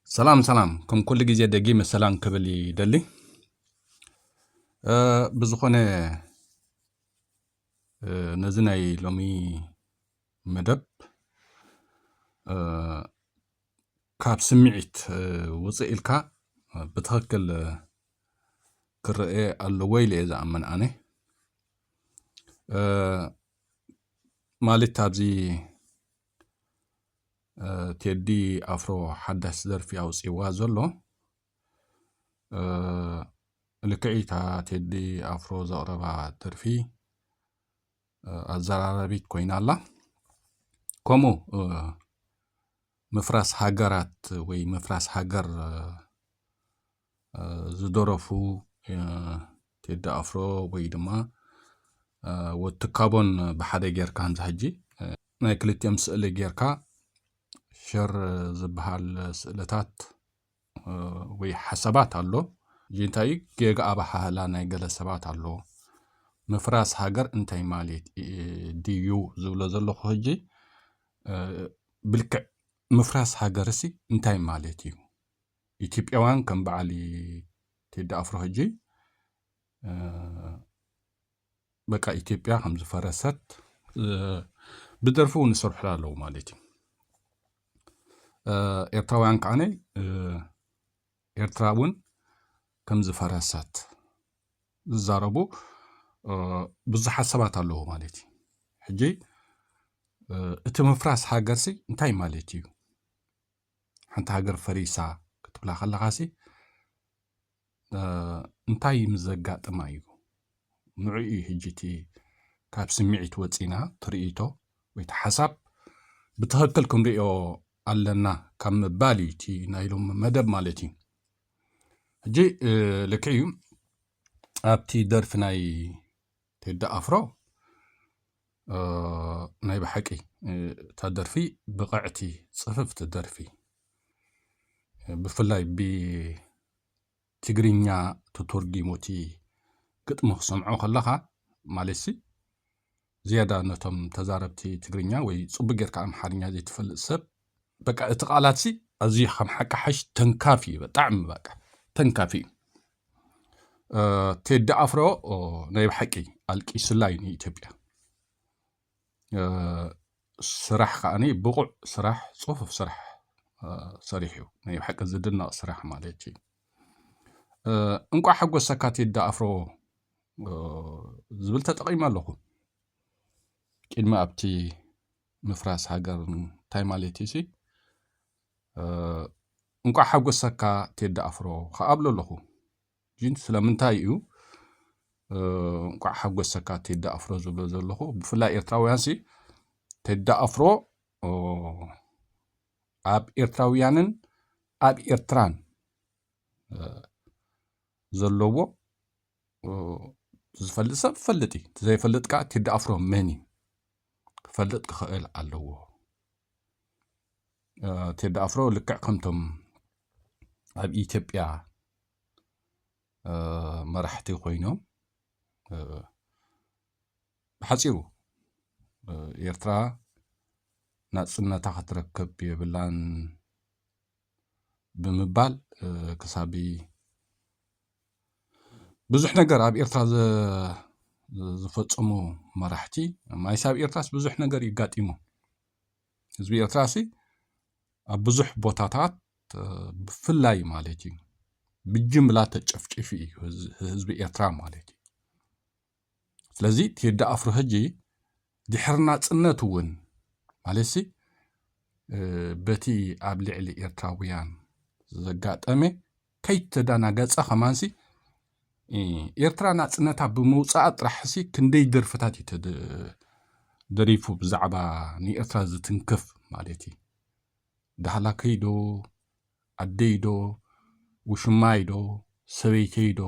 سلام كم كل جزء دقيقة سلام قبل دلي بزخونة نزناي لومي مدب كاب سمعت وصيلك بتهكل كرئي اللويل إذا أمن أنا مالي تابزي تيدي أفرو حدث ظرفي أو سيوازلو لكعيتا تيدي أفرو زغربا ترفي الزراربيت كوين الله كومو مفراس هاجرات وي مفراس هاجر زدورفو تيدي أفرو وي دما وتكابون بحدا جيركا هنزهجي نايكلت يمسئلي جيركا شر زبهال سئلتات وي حسابات اللو جينتاي جيغا أباها لا نايقل سبات اللو مفراس هاجر انتاي ماليت ديو زولو زلو خوجي بالك مفراس هاجرسي انتاي ماليتيو إثيوبياوان كم بعلي تيدا أفرو هجي بقى إثيوبيا خمس فرست بدرفو نصرح لالو ماليتي إرتراوان كاني إرتراون كم زفرسات زاربو بزح حسابات اللو ماليتي حجي مفراس هاجرسي انتاي ماليتيو حنت هاجر فريسا كتبلا خلقاسي انتاي مزقات مايو نوعي هجيتي كاب سمعت وصينا تريتو ويتحسب بتهكلكم ريو علنا كم باليتي نايلوم مدب مالتي جي لكيو ابتي درف ناي تيدا افرو ناي بحقي تدرفي بقعتي صفف تدرفي بفلاي ب تجرينيا تتورجي موتي قطمو سمعو خلخا مالسي زيادة نتم تزاربتي تجرينيا وي صبق يركع امحارينيا زي تفل سب بقى اتقالاتسي ازي خم حق حش تنكافي بطعم بقى تنكافي تيد افرو ناي بحقي القي سلاي ني اثيوبيا سراح خاني بقع سراح صفف سراح صريحو ناي بحق زدنا سراح مالتي انقع حق سكات يد افرو زبل تقيم لكم كلمه ابتي مفراس هاجر تاي مالتي سي انقع حق سكات يد افرو خابلو لكم جين سلامنتايو انقع حق سكات يد افرو زبل زلخو بفلا ايرتراويانسي تد افرو اب ايرتراويانن اب ايرتران زلوو زفلت سب فلتي زي فلت كا تد افرو مني فلت كخيل علو تد افرو لكع كمتم اب ايثيوبيا مرحتي خوينو بحصيرو ايرترا ناصنتا خطركب يبلان ብምባል ክሳቢ ብዙሕ ነገር ኣብ ኤርትራ ዝፈጸሙ መራሕቲ ማይ ሳብ ኤርትራስ ብዙሕ ነገር ይጋጢሞ ህዝቢ ኤርትራሲ ኣብ ብዙሕ ቦታታት ብፍላይ ማለት እዩ ብጅምላ ተጨፍጭፊ እዩ ህዝቢ ኤርትራ ማለት እዩ ስለዚ ቴዲ ኣፍሮ ሕጂ ድሕር ናጽነት እውን ማለትሲ በቲ ኣብ ልዕሊ ኤርትራውያን ዘጋጠመ ከይተዳናገጸ ኸማንሲ ኤርትራ ናጽነታ ብምውጻእ ጥራሕሲ ክንደይ ደርፍታት ደሪፉ ብዛዕባ ንኤርትራ ዝትንክፍ ማለት እዩ ዳህላከይዶ ኣደይዶ ውሽማይዶ ሰበይተይዶ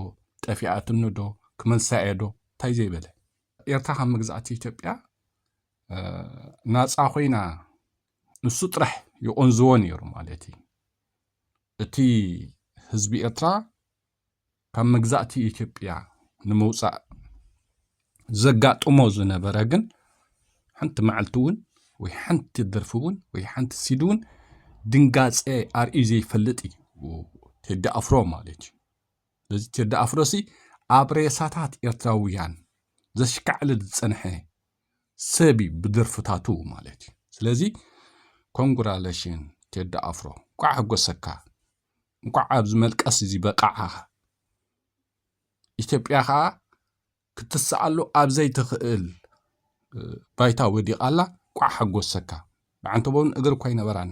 ጠፊኣትንዶ ክመልሳየዶ እንታይ ዘይበለ ኤርትራ ካብ ምግዛእቲ ኢትዮጵያ ናጻ ኮይና ንሱ ጥራሕ ይቆንዝዎ ነይሩ ማለት እዩ እቲ ህዝቢ ኤርትራ ካብ ምግዛእቲ ኢትዮጵያ ንምውጻእ ዘጋጥሞ ዝነበረ ግን ሓንቲ መዓልቲ እውን ወይ ሓንቲ ደርፊ እውን ወይ ሓንቲ ሲዲ እውን ድንጋጼ ኣርኢ ዘይፈልጥ እዩ ቴዲ ኣፍሮ ማለት እዩ ስለዚ ቴዲ ኣፍሮሲ ኣብ ሬሳታት ኤርትራውያን ዘሽካዕልል ዝጸንሐ ሰቢ ብደርፍታቱ ማለት እዩ ስለዚ ኮንግራሌሽን ቴዲ ኣፍሮ ቋዕ ሕጐሰካ እንቋዕ ኣብ ዝመልቀስ እዚ በቃዓ ኢትዮጵያ ከዓ ክትስኣሎ ኣብ ዘይትኽእል ባይታ ወዲቓላ ቋዕ ሕጐሰካ ብዓንተቦን እግር እኳ ይነበራን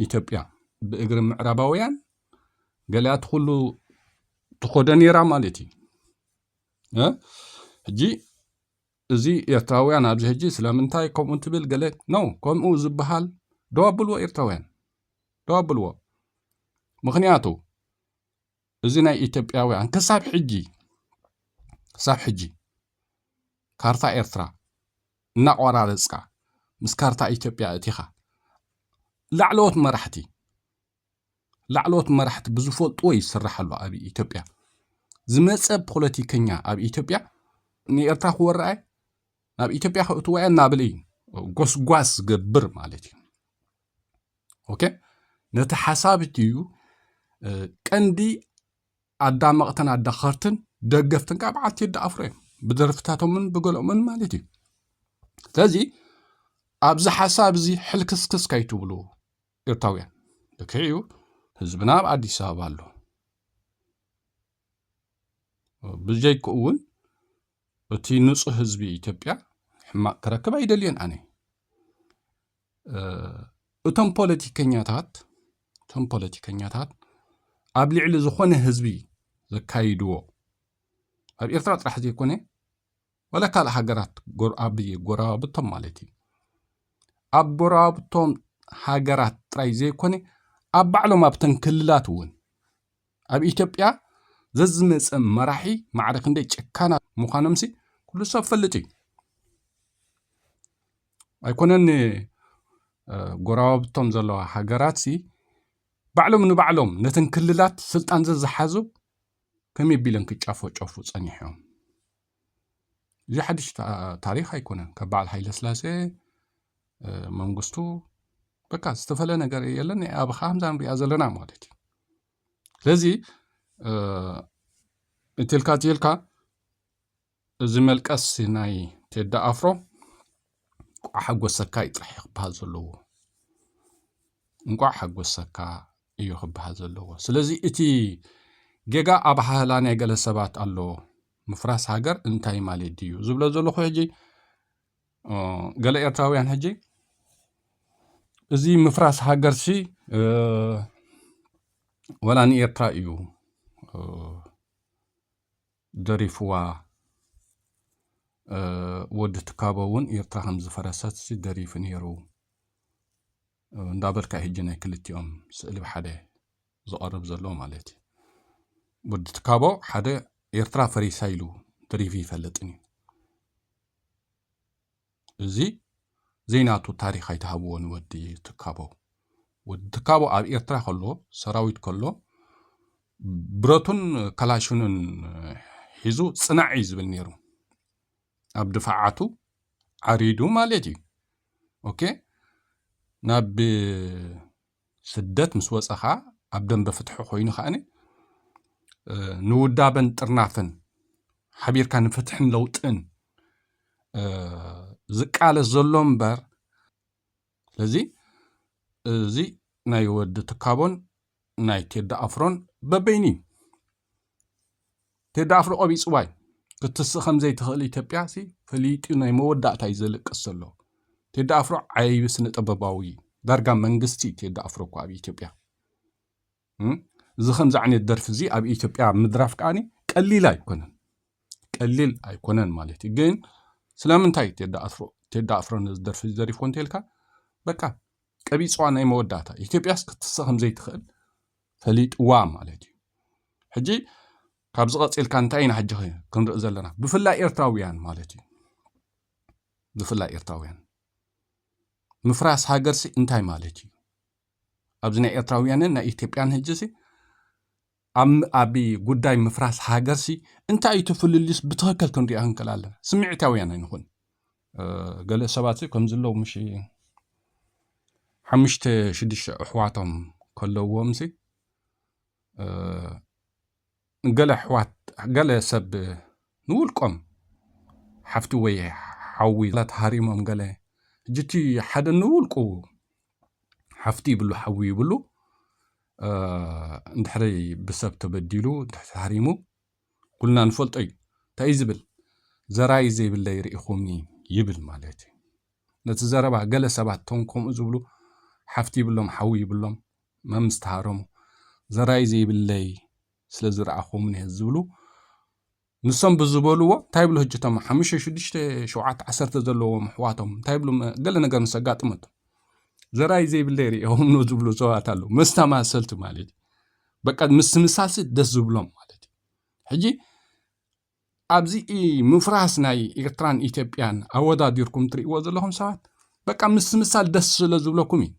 ኢትዮጵያ ብእግሪ ምዕራባውያን ገሊኣት ኩሉ ትኾደ ነይራ ማለት እዩ ሕጂ እዚ ኤርትራውያን ኣብዚ ሕጂ ስለምንታይ ከምኡ ትብል ገለ ነው ከምኡ ዝበሃል ደዋብልዎ ኤርትራውያን ደዋብልዎ ምክንያቱ እዚ ናይ ኢትዮጵያውያን ክሳብ ሕጂ ካርታ ኤርትራ እናቆራረጽካ ምስ ካርታ ኢትዮጵያ እቲኻ ላዕለዎት መራሕቲ ብዝፈልጥዎ ይስራሓሉ ኣብ ኢትዮጵያ ዝመጸ ፖለቲከኛ ኣብ ኢትዮጵያ ንኤርትራ ክወርዐ ናብ ኢትዮጵያ ክእትወያ እናብል እዩ ጎስጓስ ዝገብር ማለት እዩ ኦኬ ነቲ ሓሳብ እዩ ቀንዲ ኣዳመቕተን ኣዳኸርትን ደገፍትን ካብ በዓል ቴዲ ኣፍሮ እዮም ብደርፍታቶምን ብገሎምን ማለት እዩ ስለዚ ኣብዚ ሓሳብ እዚ ሕልክስክስ ከይትብሉ ኤርትራውያን ደክዩ ህዝብና ኣብ ኣዲስ ኣበባ ኣሎ ብጀይኩ እውን እቲ ንጹህ ህዝቢ ኢትዮጵያ ሕማቅ ክረክብ ኣይደልየን ኣነ እቶም ፖለቲከኛታት ኣብ ልዕሊ ዝኾነ ህዝቢ ዘካይድዎ ኣብ ኤርትራ ጥራሕ ዘይኮነ ወላ ካልእ ሃገራት ኣብየ ጎረባብቶም ማለት እዩ ኣብ ጎረባብቶም ሃገራት ጥራይ ዘይኮነ ኣብ ባዕሎም ኣብተን ክልላት እውን ኣብ ኢትዮጵያ ዘዝመፀ መራሒ ማዕረክ ክንደይ ጨካና ምዃኖምሲ ኩሉ ሰብ ፈልጥ እዩ ኣይኮነን ጎረባብቶም ዘለዋ ሃገራት ባዕሎም ንባዕሎም ነተን ክልላት ስልጣን ዝሓዙ ከም ይቢለን ክጫፎ ጸኒሖም እዚ ሓድሽ ታሪኽ ኣይኮነን ካብ በዓል ሃይለ ስላሴ መንግስቱ በቃ ዝተፈለ ነገር የለን ኣብ ኻምዛን ሪኣ ዘለና ማለት እዩ ስለዚ እትልካ እዚ መልቀስ ናይ ቴዲ ኣፍሮ ቋዕ ሓጎሰካ ይጥራሕ ክበሃል ዘለዎ እንቋዕ ሓጎሰካ እዩ ክበሃል ዘለዎ ስለዚ እቲ ጌጋ ኣብ ሃህላ ናይ ገለ ሰባት ኣሎ ምፍራስ ሃገር እንታይ ማለት ድዩ ዝብሎ ዘለኹ ሕጂ ገለ ኤርትራውያን ሕጂ እዚ ምፍራስ ሃገርሲ ወላ ንኤርትራ እዩ ደሪፍዋ ወዲ ትካቦ እውን ኤርትራ ከም ዝፈረሰት ደሪፍ ነይሩ እንዳበልካ ሕጂ ናይ ክልቲኦም ስእሊ ብሓደ ዝቐርብ ዘሎ ማለት እዩ ወዲ ትካቦ ሓደ ኤርትራ ፈሪሳ ኢሉ ደሪፍ ይፈልጥን እዩ እዚ ዘይናቱ ታሪክ ኣይተሃብዎ ንወዲ ትካቦ ኣብ ኤርትራ ከሎ ሰራዊት ከሎ ብረቱን ካላሽኑን ሒዙ ጽናዕ ዝብል ነይሩ ኣብ ድፋዓቱ ዓሪዱ ማለት እዩ ኦኬ ናብ ስደት ምስ ወፀኻ ኣብ ደንበ ፍትሒ ኮይኑ ኸኣነ ንውዳበን ጥርናፍን ሓቢርካ ንፍትሕን ለውጥን ዝቃለስ ዘሎ እምበር ስለዚ እዚ ናይ ወዲ ትካቦን ናይ ቴዲ ኣፍሮን በበይኒ ቴዲ ኣፍሮ ቆቢፅዋይ ክትስእ ከምዘይ ትኽእል ኢትዮጵያ ሲ ፈሊጡ ናይ መወዳእታ ይዘልቅስ ዘሎ ቴዲ ኣፍሮ ዓይቢ ስነ ጥበባዊ ዳርጋ መንግስቲ ቴዲ ኣፍሮ እኮ ኣብ ኢትዮጵያ እዚ ከምዚ ዓይነት ደርፊ እዚ ኣብ ኢትዮጵያ ምድራፍ ከዓኒ ቀሊል ኣይኮነን ማለት እዩ ግን ስለምንታይ ቴዲ ኣፍሮ ነዚ ደርፊ ዘሪፎ እንተልካ በቃ ቀቢፅዋ ናይ መወዳእታ ኢትዮጵያስ ክትስእ ከምዘይ ትኽእል ፈሊጥዋ ማለት እዩ ሕጂ ካብ ዝቐፂልካ እንታይ ኢና ሕጂ ክንርኢ ዘለና ብፍላይ ኤርትራውያን ማለት እዩ ብፍላይ ኤርትራውያን ምፍራስ ሃገርሲ እንታይ ማለት እዩ ኣብዚ ናይ ኤርትራውያንን ናይ ኢትዮጵያን ሕጂሲ ኣብ ጉዳይ ምፍራስ ሃገርሲ እንታይ እዩ ትፍልልስ ብትኽክል ክንሪኣ ክንከል ኣለና ስምዒታውያን ኣይንኹን ገለ ሰባት ከም ዘለው ምሽ 5-6 ኣሕዋቶም ከለውዎምሲ ገለ ሰብ ንውልቆም ሓፍቲ ወይ ሓዊ ተሃሪሞም ገለ ሕጂቲ ሓደ ንውልቁ ሓፍቲ ይብሉ ሓዊ ይብሉ እንድሕሪ ብሰብ ተበዲሉ ተሃሪሙ ኩልና ንፈልጦ እዩ እንታይ ዝብል ዘራይ ዘይብለይ ርኢኹምኒ ይብል ማለት እዩ ነቲ ዘረባ ገለ ሰባት ቶም ከምኡ ዝብሉ ሓፍቲ ይብሎም ሓዊ ይብሎም መምስ ተሃረሙ ዘራይ ዘይብለይ ስለ ዝረኣኹምኒ ዝብሉ ንሶም ብዝበልዎ እንታይ ብሉ ሕጂቶም 5-6-7-10 ዘለዎም ኣሕዋቶም እንታይ ብሉ ገለ ነገር ምስ ኣጋጥመቶም ዘራይ ዘይብለይ ርኢኹምኒ ዝብሉ ሰባት ኣለዉ መስተማሰልቲ ማለት እዩ በቃ ምሳልሲ ደስ ዝብሎም ማለት እዩ ሕጂ ኣብዚ ምፍራስ ናይ ኤርትራን ኢትዮጵያን ኣወዳዲርኩም ትሪእዎ ዘለኹም ሰባት በቃ ምሳል ደስ ስለ ዝብለኩም እዩ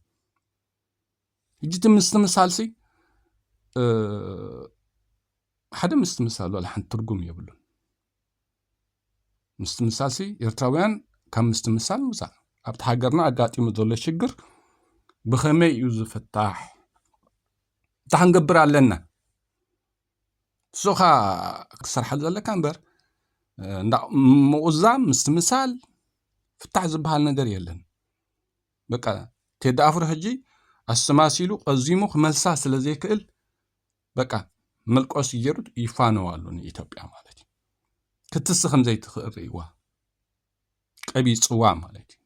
ሕጂ እቲ ምሳልሲ ሓደ ምሳል ወላ ሓንቲ ትርጉም የብሉን ምሳልሲ ኤርትራውያን ካብ ምሳል ምውፃእ ኣብቲ ሃገርና ኣጋጢሙ ዘሎ ሽግር ብኸመይ እዩ ዝፍታሕ እንታይ ክንገብር ኣለና ሶኻ ክሰርሓል ዘለካ እምበር ምቑዛም ምሳል ፍታሕ ዝበሃል ነገር የለን በቃ ቴዲ ኣፍሮ ሕጂ ኣስተማሲሉ ቀዚሙ ክመልሳ ስለ ዘይክእል በቃ መልቆስ ገይሩ ይፋነዋሉ ንኢትዮጵያ ማለት እዩ ክትስእ ከምዘይ ትኽእል ርእይዋ ቀቢፅዋ ማለት እዩ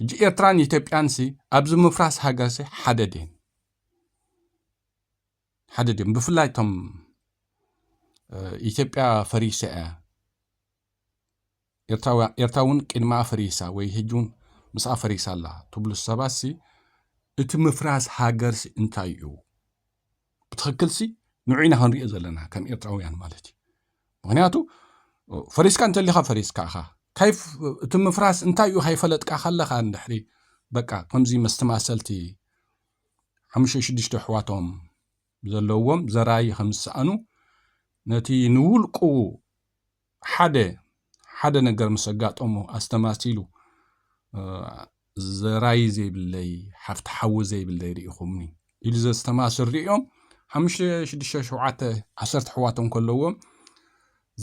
ሕጂ ኤርትራን ኢትዮጵያንሲ ኣብዚ ምፍራስ ሃገርሲ ሓደ ድን ብፍላይ ቶም ኢትዮጵያ ፈሪሳ ኤርትራ እውን ቅድማ ፈሪሳ ወይ ሕጂውን ምስኣ ፈሪሳ ኣላ ትብሉ ሰባትሲ እቲ ምፍራስ ሃገርሲ እንታይ እዩ ብትኽክልሲ ንዑና ክንሪኦ ዘለና ከም ኤርትራውያን ማለት እዩ ምክንያቱ ፈሪስካ እንተሊኻ ፈሪስካ ኢኻ ካይፍ እቲ ምፍራስ እንታይ እዩ ሃይፈለጥካ ካለኻ እንድሕሪ በቃ ከምዚ መስተማሰልቲ 5-6 ኣሕዋቶም ዘለዎም ዘራይ ከምዝሰኣኑ ነቲ ንውልቁ ሓደ ነገር ምስ ኣጋጠሙ ኣስተማሲሉ ዘራይ ዘይብለይ ሓፍቲ ሓዊ ዘይብለይ ርኢኹምኒ ኢሉ ዘስተማስል ርኦም 5-6-7-10 ኣሕዋቶም ከለዎም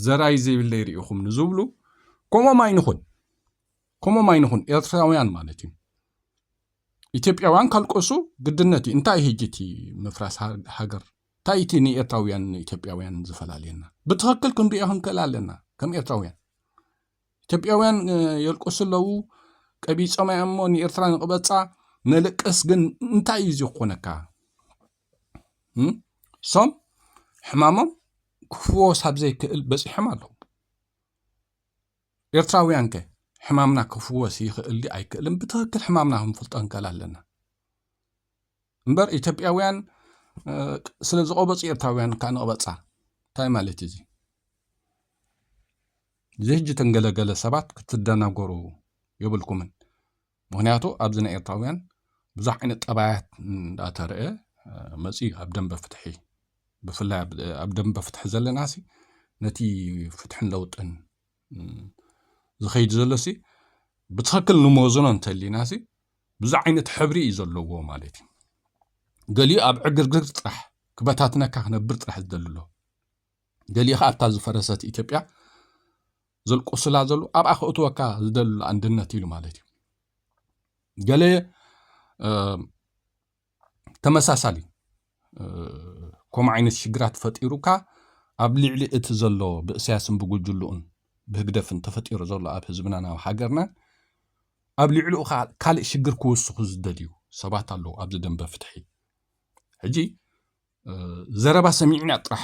ዘራይ ዘይብለይ ርኢኹምኒ ዝብሉ ከምኦም ኣይንኹን ኤርትራውያን ማለት እዩ ኢትዮጵያውያን ካልቆሱ ግድነት እዩ እንታይ ሕጂቲ ምፍራስ ሃገር እንታይ እቲ ንኤርትራውያን ኢትዮጵያውያን ዝፈላለየና ብትኽክል ክንሪኦ ክንክእል ኣለና ከም ኤርትራውያን ኢትዮጵያውያን የልቆሱ ኣለዉ ቀቢፆም እሞ ንኤርትራ ንቕበፃ ነልቅስ ግን እንታይ እዩ ዝኮነካ ሶም ሕማሞም ክፍወስ ኣብ ዘይክእል በፂሖም ኣለዉ ኤርትራውያን ከ ሕማምና ክፍወስ ይኽእል ኣይክእልን ብትኽክል ሕማምና ክንፈልጦ ክንክእል ኣለና እምበር ኢትዮጵያውያን ስለ ዝቐበፁ ኤርትራውያን ከዓ ንቕበፃ እንታይ ማለት እዚ ሕጂ ተንገለገለ ሰባት ክትደናገሩ የብልኩምን ምክንያቱ ኣብዚ ናይ ኤርትራውያን ብዙሕ ዓይነት ጠባያት እንዳተርአ መፂ ኣብ ደንበ ፍትሒ ብፍላይ ኣብ ደንበ ፍትሒ ዘለናሲ ነቲ ፍትሕን ለውጥን ዝኸይድ ዘሎሲ ብትኽክል ንመወዝኖ እንተሊናሲ ብዙሕ ዓይነት ሕብሪ እዩ ዘለዎ ማለት እዩ ገሊኡ ኣብ ዕግርግር ጥራሕ ክበታትነካ ክነብር ጥራሕ ዝደልሎ ገሊኡ ከዓ ኣብታ ዝፈረሰት ኢትዮጵያ ዘልቆስላ ዘሎ ኣብኣ ክእትወካ ዝደልሎ አንድነት ኢሉ ማለት እዩ ገለ ተመሳሳሊ ከምኡ ዓይነት ሽግራት ፈጢሩካ ኣብ ልዕሊ እቲ ዘሎ ብእስያስን ብጉጅሉኡን ብህግደፍን ተፈጢሩ ዘሎ ኣብ ህዝብና ናብ ሃገርና ኣብ ልዕሊኡ ካልእ ሽግር ክውስኹ ዝደልዩ ሰባት ኣለዉ ኣብዚ ደንበ ፍትሒ ሕጂ ዘረባ ሰሚዕና ጥራሕ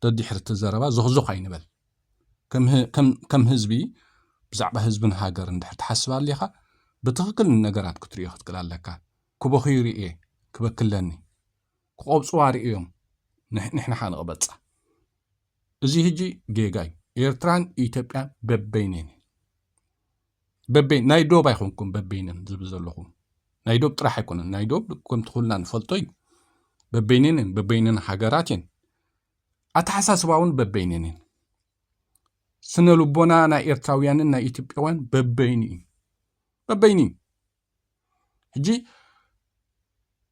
ተድሕርቲ ዘረባ ዝኽዝኽ ኣይንበል ከም ህዝቢ ብዛዕባ ህዝብን ሃገር እንድሕር ትሓስብ ኣለኻ ብትኽክል ነገራት ክትሪኦ ክትክእል ኣለካ ክበኺዩ ርኤ ክበክለኒ ክቆብፅዋ ርእዮም ንሕና ኻ ንቕበፃ እዚ ሕጂ ጌጋ እዩ ኤርትራን ኢትዮጵያን በበይነን ናይ ዶብ ኣይኮንኩም በበይነን ዝብል ዘለኹም ናይ ዶብ ጥራሕ ኣይኮነን ናይ ዶብ ከም ትኹልና ንፈልጦ እዩ በበይነን ሃገራት እየን ኣተሓሳስባ እውን በበይነን እየን ስነ ልቦና ናይ ኤርትራውያንን ናይ ኢትዮጵያውያን በበይኒ ሕጂ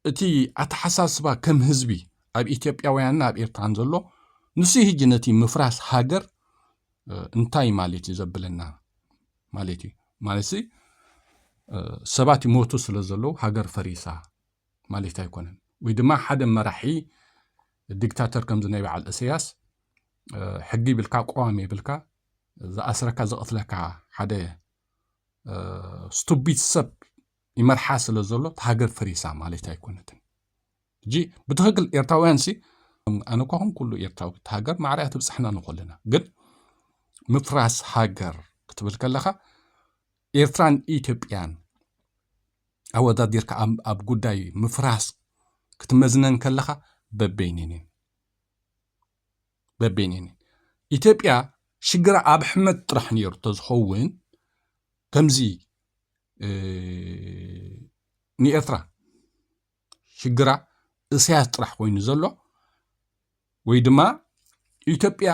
እቲ ኣተሓሳስባ ከም ህዝቢ ኣብ ኢትዮጵያውያንን ኣብ ኤርትራን ዘሎ ንሱ ሕጂ ነቲ ምፍራስ ሃገር እንታይ ማለት እዩ ዘብለና ማለት እዩ ማለት ሰባት ይሞቱ ስለ ዘለዉ ሃገር ፈሪሳ ማለት ኣይኮነን ወይ ድማ ሓደ መራሒ ዲክታተር ከም ዝናይ በዓል ኢሳያስ ሕጊ ብልካ ቋሚ ብልካ ዝኣስረካ ዘቕትለካ ሓደ ስቱፒድ ሰብ ይመርሓ ስለ ዘሎ ሃገር ፈሪሳ ማለት ኣይኮነትን ሕጂ ብትኽክል ኤርትራውያን ኣነ ኳኹም ኩሉ ኤርትራዊ ሃገር ማዕርያ ትብፅሕና ንኾለና ግን ምፍራስ ሃገር ክትብል ከለኻ ኤርትራን ኢትዮጵያን ኣወዳዲርካ ኣብ ጉዳይ ምፍራስ ክትመዝነን ከለኻ በበይነን ኢትዮጵያ ሽግራ ኣብ ኣሕመድ ጥራሕ ነይሩ ተዝኸውን ከምዚ ንኤርትራ ሽግራ ኢሳያስ ጥራሕ ኮይኑ ዘሎ ወይ ድማ ኢትዮጵያ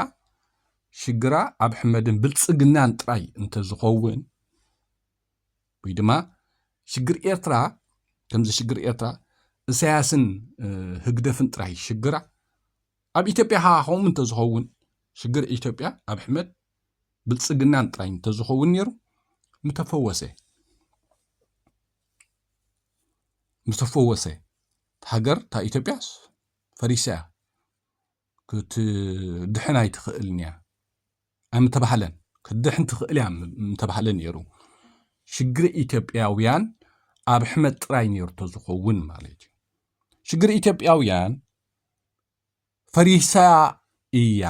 ሽግራ ኣብ ኣሕመድን ብልፅግናን ጥራይ እንተዝኸውን ወይ ድማ ሽግር ኤርትራ ከምዚ ሽግር ኤርትራ ኢሳያስን ህግደፍን ጥራይ ሽግራ ኣብ ኢትዮጵያ ከምኡ እንተዝኸውን ሽግር ኢትዮጵያ ኣብ ኣሕመድ ብልፅግናን ጥራይ እንተዝኸውን ነይሩ ምተፈወሰ ሃገር ታ ኢትዮጵያ ፈሪሳ ክትድሕን ኣይትኽእልን እያ ኣይምተባህለን ክትድሕን ትኽእል እያ ምተባህለ ነይሩ ሽግሪ ኢትዮጵያውያን ኣብ ኣሕመድ ጥራይ ነይሩ ተዝኸውን ማለት እዩ ሽግሪ ኢትዮጵያውያን ፈሪሳ እያ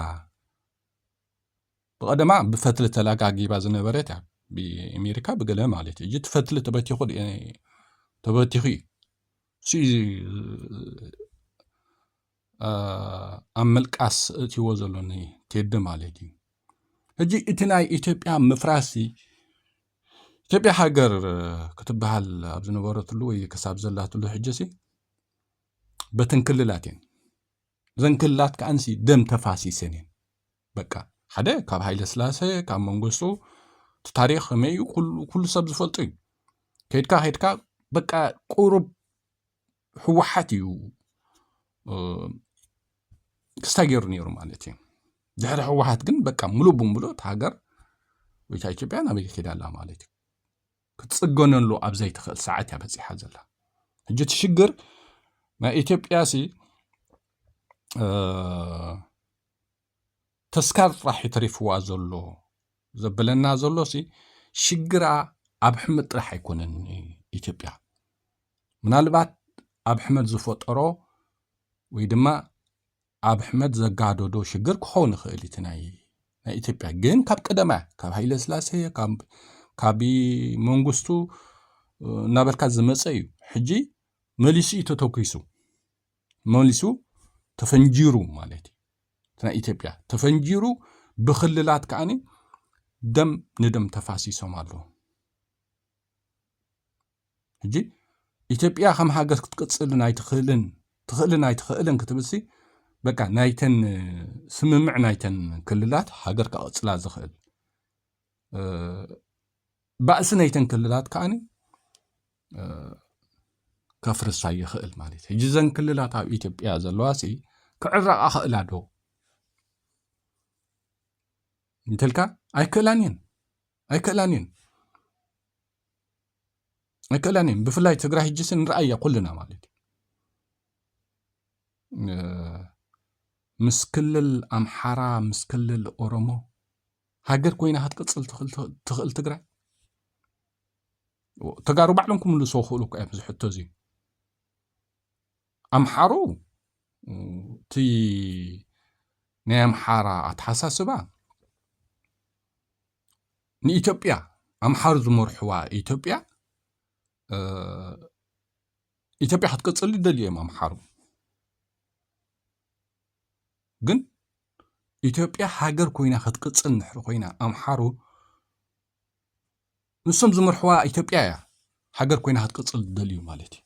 ብቐደማ ብፈትሊ ተላጋጊባ ዝነበረት እያ ብኣሜሪካ ብገለ ማለት እዩ እቲ ፈትሊ ተበቲኹ እዩ ኣብ መልቃስ እትይዎ ዘሎኒ ቴዲ ማለት እዩ ሕጂ እቲ ናይ ኢትዮጵያ ምፍራሲ ኢትዮጵያ ሃገር ክትበሃል ኣብ ዝነበረትሉ ወይ ክሳብ ዘላትሉ ሕጂሲ በተን ክልላት እየን እዘን ክልላት ከኣንሲ ደም ተፋሲሰን እየን በቃ ሓደ ካብ ሃይለ ስላሴ ካብ መንግስቱ ታሪክ ከመይ ኩሉ ሰብ ዝፈልጡ እዩ ከይድካ በቃ ቁሩብ ህወሓት እዩ ክስታይ ገይሩ ነይሩ ማለት እዩ ድሕሪ ህወሓት ግን በቃ ሙሉእ ብሙሉእ ሃገር ወይ ኢትዮጵያ ናበይ ከይዳላ ማለት እዩ ክትፅገነሉ ኣብ ዘይትኽእል ሰዓት እያ በፂሓ ዘላ ሕጂ እቲ ሽግር ናይ ኢትዮጵያ ተስካር ጥራሕ ተሪፍዋ ዘሎ ዘበለና ዘሎ ሽግራ ኣብ ኣሕመድ ጥራሕ ኣይኮነን ኢትዮጵያ ምናልባት ኣብ ኣሕመድ ዝፈጠሮ ወይ ድማ ኣብ ኣሕመድ ዘጋደዶ ሽግር ክኸውን ይኽእል እቲ ናይ ኢትዮጵያ ግን ካብ ቀደማ ካብ ሃይለ ስላሴ ካብ መንግስቱ እናበልካ ዝመፀ እዩ ሕጂ መሊሱ ተተኪሱ መሊሱ ተፈንጂሩ ማለት እዩ ናይ ኢትዮጵያ ተፈንጂሩ ብክልላት ከኣኒ ደም ንደም ተፋሲሶም ኣለዉ ሕጂ ኢትዮጵያ ከም ሃገር ክትቅፅልን ኣይትኽእልን ክትብልሲ በቃ ናይተን ስምምዕ ናይተን ክልላት ሃገር ከቕፅላ ዝኽእል ባእሲ ናይተን ክልላት ከኣኒ ከፍርሳ ይኽእል ማለት ሕጂ ዘን ክልላት ኣብ ኢትዮጵያ ዘለዋሲ ክዕራቕ ኣኽእላ ዶ እንትልካ ኣይክእላንን ብፍላይ ትግራይ ሕጂስ ንረኣያ ኩልና ማለት ምስ ክልል ኣምሓራ ምስ ክልል ኦሮሞ ሃገር ኮይና ክትቅፅል ትኽእል ትግራይ ተጋሩ ባዕሎም ክምልሶ ክእሉ እኳ እዮም ዝሕቶ እዚ ኣምሓሩ እቲ ናይ ኣምሓራ ኣተሓሳስባ ንኢትዮጵያ ኣምሓሩ ዝመርሕዋ ኢትዮጵያ ክትቅፅል ይደልዩ እዮም ኣምሓሩ ግን ኢትዮጵያ ሃገር ኮይና ክትቅፅል ንሕሪ ኮይና ኣምሓሩ ንሶም ዝመርሕዋ ኢትዮጵያ እያ ሃገር ኮይና ክትቅፅል ይደልዩ ማለት እዩ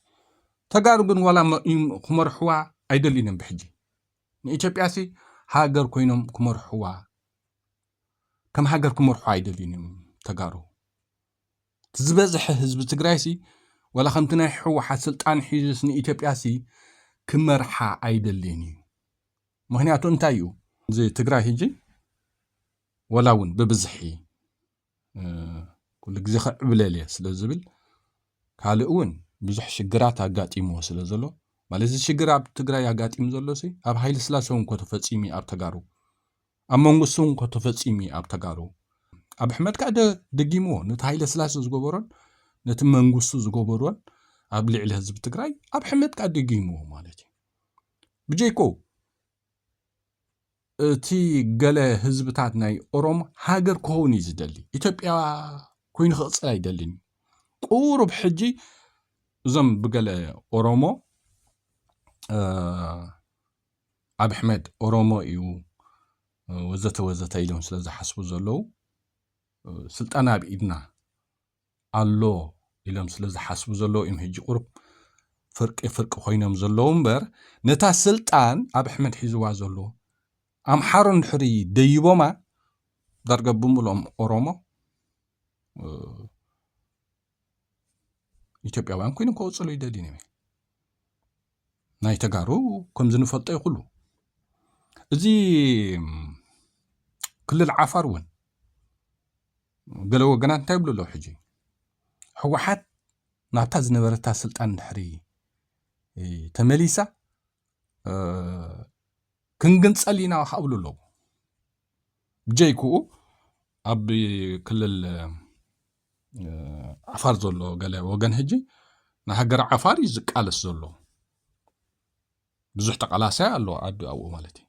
ተጋሩ ግን ዋላ ክመርሕዋ ኣይደልዩን ብሕጂ ንኢትዮጵያሲ ሃገር ኮይኖም ክመርሕዋ ከም ሃገር ክመርሕዋ ኣይደልዩን ተጋሩ ዝበዝሐ ህዝቢ ትግራይሲ ወላ ከምቲ ናይ ሕወሓት ስልጣን ሒዙስ ንኢትዮጵያሲ ክመርሓ ኣይደልዩን እዩ ምክንያቱ እንታይ እዩ እዚ ትግራይ ሕጂ ወላ እውን ብብዝሒ ኩሉ ግዜ ክዕብለል እየ ስለ ዝብል ካልእ እውን ብዙሕ ሽግራት ኣጋጢምዎ ስለ ዘሎ ማለት እዚ ሽግር ኣብ ትግራይ ኣጋጢሙ ዘሎሲ ኣብ ሃይለ ስላሴ እውን ከተፈፂሚ ኣብ ተጋሩ ኣብ መንግስቱ እውን ከተፈፂሚ ኣብ ተጋሩ ኣብ ኣሕመድ ከዓ ደጊምዎ ነቲ ሃይለ ስላሴ ዝገበሮን ነቲ መንግስቱ ዝገበሮን ኣብ ልዕሊ ህዝቢ ትግራይ ኣብ ኣሕመድ ከዓ ደጊምዎ ማለት እዩ ብጀይኮ እቲ ገለ ህዝብታት ናይ ኦሮሞ ሃገር ክኸውን እዩ ዝደሊ ኢትዮጵያ ኮይኑ ክቕፅል ኣይደልን ቁሩብ ሕጂ እዞም ብገለ ኦሮሞ ኣብ ኣሕመድ ኦሮሞ እዩ ወዘተ ኢሎም ስለ ዝሓስቡ ዘለዉ ስልጣን ኣብ ኢድና ኣሎ ኢሎም ስለ ዝሓስቡ ዘለዉ እዮም ሕጂ ቁሩብ ፍርቂ ኮይኖም ዘለዉ እምበር ነታ ስልጣን ኣብ ኣሕመድ ሒዝዋ ዘሎ ኣምሓሮ እንድሕሪ ደይቦማ ዳርጋ ብምሎም ኦሮሞ ኢትዮጵያውያን ኮይኖም ክቕፅሉ ይደልዩን እዮም ናይ ተጋሩ ከምዚ ንፈልጦ ይኹሉ እዚ ክልል ዓፋር እውን ገለ ወገናት እንታይ ይብሉ ኣለዉ ሕጂ ሕወሓት ናብታ ዝነበረታ ስልጣን ድሕሪ ተመሊሳ ክንግንፀል ኢና ካብሉ ኣለዉ ብጀይክኡ ኣብ ክልል ዓፋር ዘሎ ገለ ወገን ሕጂ ንሃገር ዓፋር እዩ ዝቃለስ ዘሎ ብዙሕ ተቃላሳይ ኣሎ ኣብኡ ማለት እዩ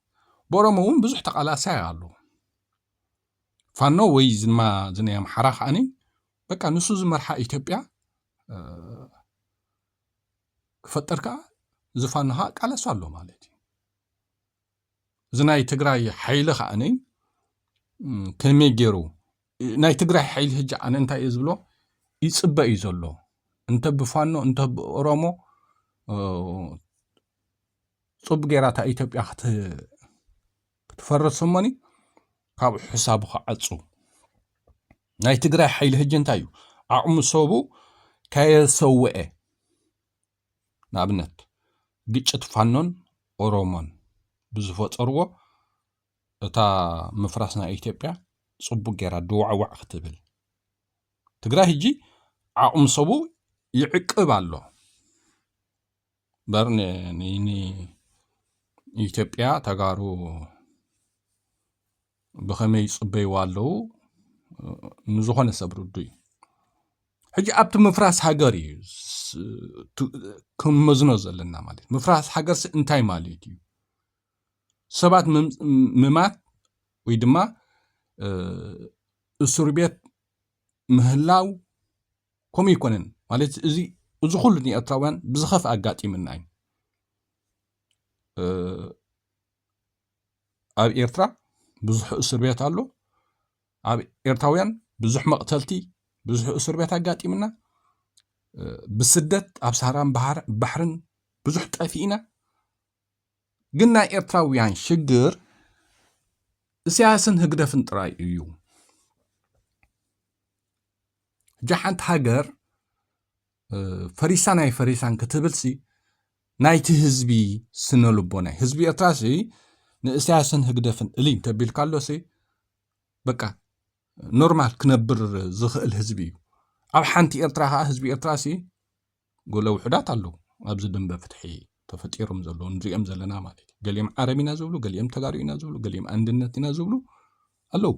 በኦሮሞ እውን ብዙሕ ተቃላሳይ ኣሎ ፋኖ ወይ ዝማ ዝናይ ኣምሓራ ከዓኒ በቃ ንሱ ዝመርሓ ኢትዮጵያ ክፈጠር ከዓ ዝፋኖ ከዓ ቃለሱ ኣሎ ማለት እዩ እዚ ናይ ትግራይ ሓይሊ ከዓኒ ከመይ ገይሩ ናይ ትግራይ ሓይሊ ሕጂ ኣነ እንታይ እዩ ዝብሎ ይፅበ እዩ ዘሎ እንተ ብፋኖ እንተ ብኦሮሞ ፅቡቅ ጌራታ ኢትዮጵያ ክትፈርስ እሞኒ ካብኡ ሕሳቡ ክዓፁ ናይ ትግራይ ሓይሊ ሕጂ እንታይ እዩ ዓቕሙ ሰቡ ከየሰውዐ ንኣብነት ግጭት ፋኖን ኦሮሞን ብዝፈፀርዎ እታ ምፍራስ ናይ ኢትዮጵያ ፅቡቅ ጌራ ድዋዕዋዕ ክትብል ትግራይ ሕጂ ዓቕሙ ሰቡ ይዕቅብ ኣሎ በር ኢትዮጵያ ተጋሩ ብኸመይ ይፅበይዋ ኣለዉ ንዝኾነ ሰብ ርዱ እዩ ሕጂ ኣብቲ ምፍራስ ሃገር እዩ ክመዝኖ ዘለና ማለት ምፍራስ ሃገር እንታይ ማለት እዩ ሰባት ምማት ወይ ድማ እስር ቤት ምህላው ከምኡ ይኮነን ማለት እዚ ኩሉ ንኤርትራውያን ብዝኸፍ ኣጋጢምና እዩ ኣብ ኤርትራ ብዙሕ እስር ቤት ኣሎ ኣብ ኤርትራውያን ብዙሕ መቕተልቲ ብዙሕ እስር ቤት ኣጋጢምና ብስደት ኣብ ሳህራን ባሕርን ብዙሕ ጠፊእና ግን ናይ ኤርትራውያን ሽግር እስያስን ህግደፍን ጥራይ እዩ ሕጂ ሓንቲ ሃገር ፈሪሳናይ ፈሪሳን ክትብልሲ ናይቲ ህዝቢ ስነልቦና ህዝቢ ኤርትራሲ ንእስያስን ህግደፍን እልይ ተቢልካሎሲ በቃ ኖርማል ክነብር ዝኽእል ህዝቢ እዩ ኣብ ሓንቲ ኤርትራ ከዓ ህዝቢ ኤርትራሲ ጎለ ውሕዳት ኣለዉ ኣብዚ ድንበ ፍትሒ ተፈጢሮም ዘለዉ ንሪኦም ዘለና ማለት እዩ ገሊኦም ዓረብ ኢና ዝብሉ ገሊኦም ተጋሩ ኢና ዝብሉ ገሊኦም አንድነት ኢና ዝብሉ ኣለዉ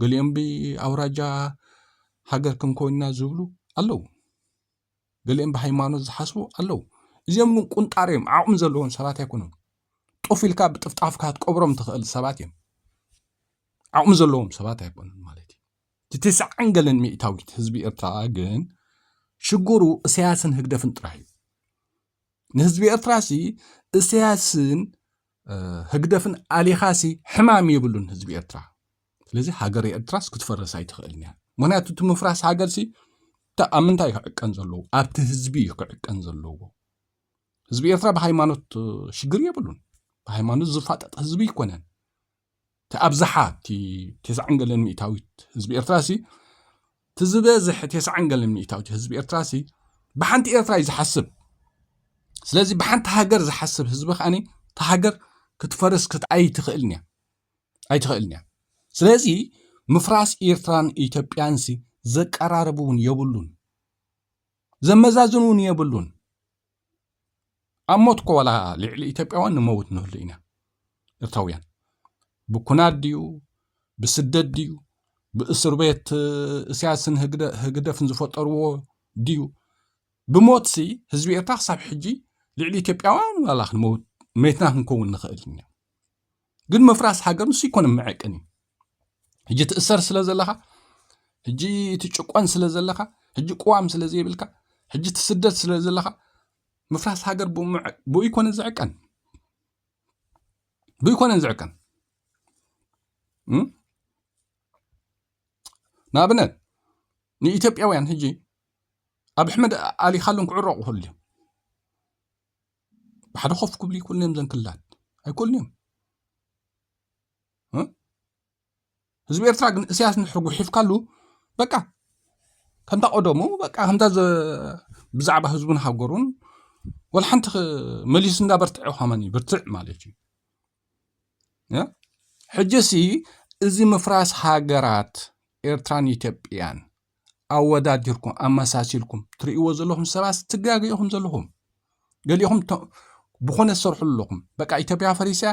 ገሊኦም ብኣውራጃ ሃገር ክንኮንና ዝብሉ ኣለዉ ገሊኦም ብሃይማኖት ዝሓስቡ ኣለዉ እዚኦም ግን ቁንጣር እዮም ዓቕሚ ዘለዎም ሰባት ኣይኮኑን ጡፍ ኢልካ ብጥፍጣፍካ ትቀብሮም ትኽእል ሰባት እዮም ዓቕሚ ዘለዎም ሰባት ኣይኮኑን ማለት እዩ ትስዓን ገለን ሚእታዊት ህዝቢ ኤርትራ ግን ሽጉሩ እስያስን ህግደፍን ጥራሕ እዩ ንህዝቢ ኤርትራሲ እስያስን ህግደፍን ኣሊኻሲ ሕማም የብሉን ህዝቢ ኤርትራ ስለዚ ሃገር ኤርትራስ ክትፈርስ ኣይትኽእልን እያ ምክንያቱ እቲ ምፍራስ ሃገርሲ ኣብ ምንታይ ክዕቀን ዘለዎ ኣብቲ ህዝቢ ክዕቀን ዘለዎ ህዝቢ ኤርትራ ብሃይማኖት ሽግር የብሉን ብሃይማኖት ዝፋጠጥ ህዝቢ ይኮነን ተኣብዝሓ ትስዓን ገለን ሚእታዊት ህዝቢ ኤርትራሲ ትዝበዝሕ ትስዓን ገለን ሚእታዊት ህዝቢ ኤርትራሲ ብሓንቲ ኤርትራ እዩ ዝሓስብ ስለዚ ብሓንቲ ሃገር ዝሓስብ ህዝቢ ከዓኒ እቲ ሃገር ክትፈርስ ኣይትኽእልን እያ ስለዚ ምፍራስ ኤርትራን ኢትዮጵያንሲ ዘቀራረቡን የብሉን ዘመዛዝኑን የብሉን ኣብ ሞት ኮ ዋላ ልዕሊ ኢትዮጵያውያን ንመውት ንህሉ ኢና ኤርትራውያን ብኩናት ድዩ ብስደት ድዩ ብእስር ቤት እስያስን ህግደፍን ዝፈጠርዎ ድዩ ብሞትሲ ህዝቢ ኤርትራ ክሳብ ሕጂ ልዕሊ ኢትዮጵያውያን ዋላ ክንመውት ሜትና ክንከውን ንኽእል ኢና ግን ምፍራስ ሃገር ንሱ ይኮነ መዐቀን እዩ ሕጂ ትእሰር ስለ ዘለኻ ሕጂ ትጭቆን ስለ ዘለኻ ሕጂ ቁዋም ስለ ዘይብልካ ሕጂ ትስደት ስለ ዘለኻ ምፍራስ ሃገር ብኢኮነ ዝዕቀን ንኣብነት ንኢትዮጵያውያን ሕጂ ኣብ ኣሕመድ ኣሊ ካሉን ክዕረቑ ክእሉ እዮም ብሓደ ኮፍ ክብሉ ይክእሉ እዮም ዘንክላት ኣይክእሉ እዮም ህዝቢ ኤርትራ ግን እስያስ ንሕርጉ ሒፍካሉ በቃ ከምታ ቀደሙ በቃ ከምታ ብዛዕባ ህዝቡን ሃገሩን ወላ ሓንቲ መሊስ እንዳበርትዑ ኸመኒ ብርትዕ ማለት እዩ ሕጂሲ እዚ ምፍራስ ሃገራት ኤርትራን ኢትዮጵያን ኣወዳዲርኩም ኣመሳሲልኩም ትርእይዎ ዘለኹም ሰባት ትጋገኢኹም ዘለኹም ገሊኹም ብኾነ ዝሰርሑ ኣለኹም በቃ ኢትዮጵያ ፈሪሳ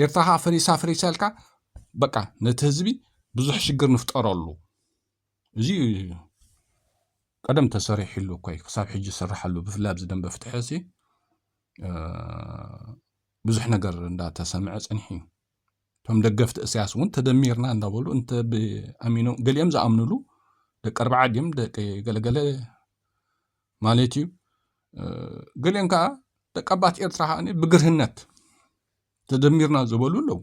ኤርትራ ፈሪሳ ኢልካ በቃ ነቲ ህዝቢ ብዙሕ ሽግር ንፍጠረሉ እዚ ቀደም ተሰሪሕሉ ኮይ ክሳብ ሕጂ ዝስርሐሉ ብፍላይ ኣብዚ ደንበ ፍትሕሲ ብዙሕ ነገር እንዳተሰምዐ ፀኒሑ እቶም ደገፍቲ እስያስ እውን ተደሚርና እንዳበሉ እንተ ብኣሚኖ ገሊኦም ዝኣምንሉ ደቂ ኣርባዓ ድዮም ደቂ ገለገለ ማለት እዩ ገሊኦም ከዓ ደቂ ኣባት ኤርትራ ከዓ ብግርህነት ተደሚርና ዝበሉ ኣለዉ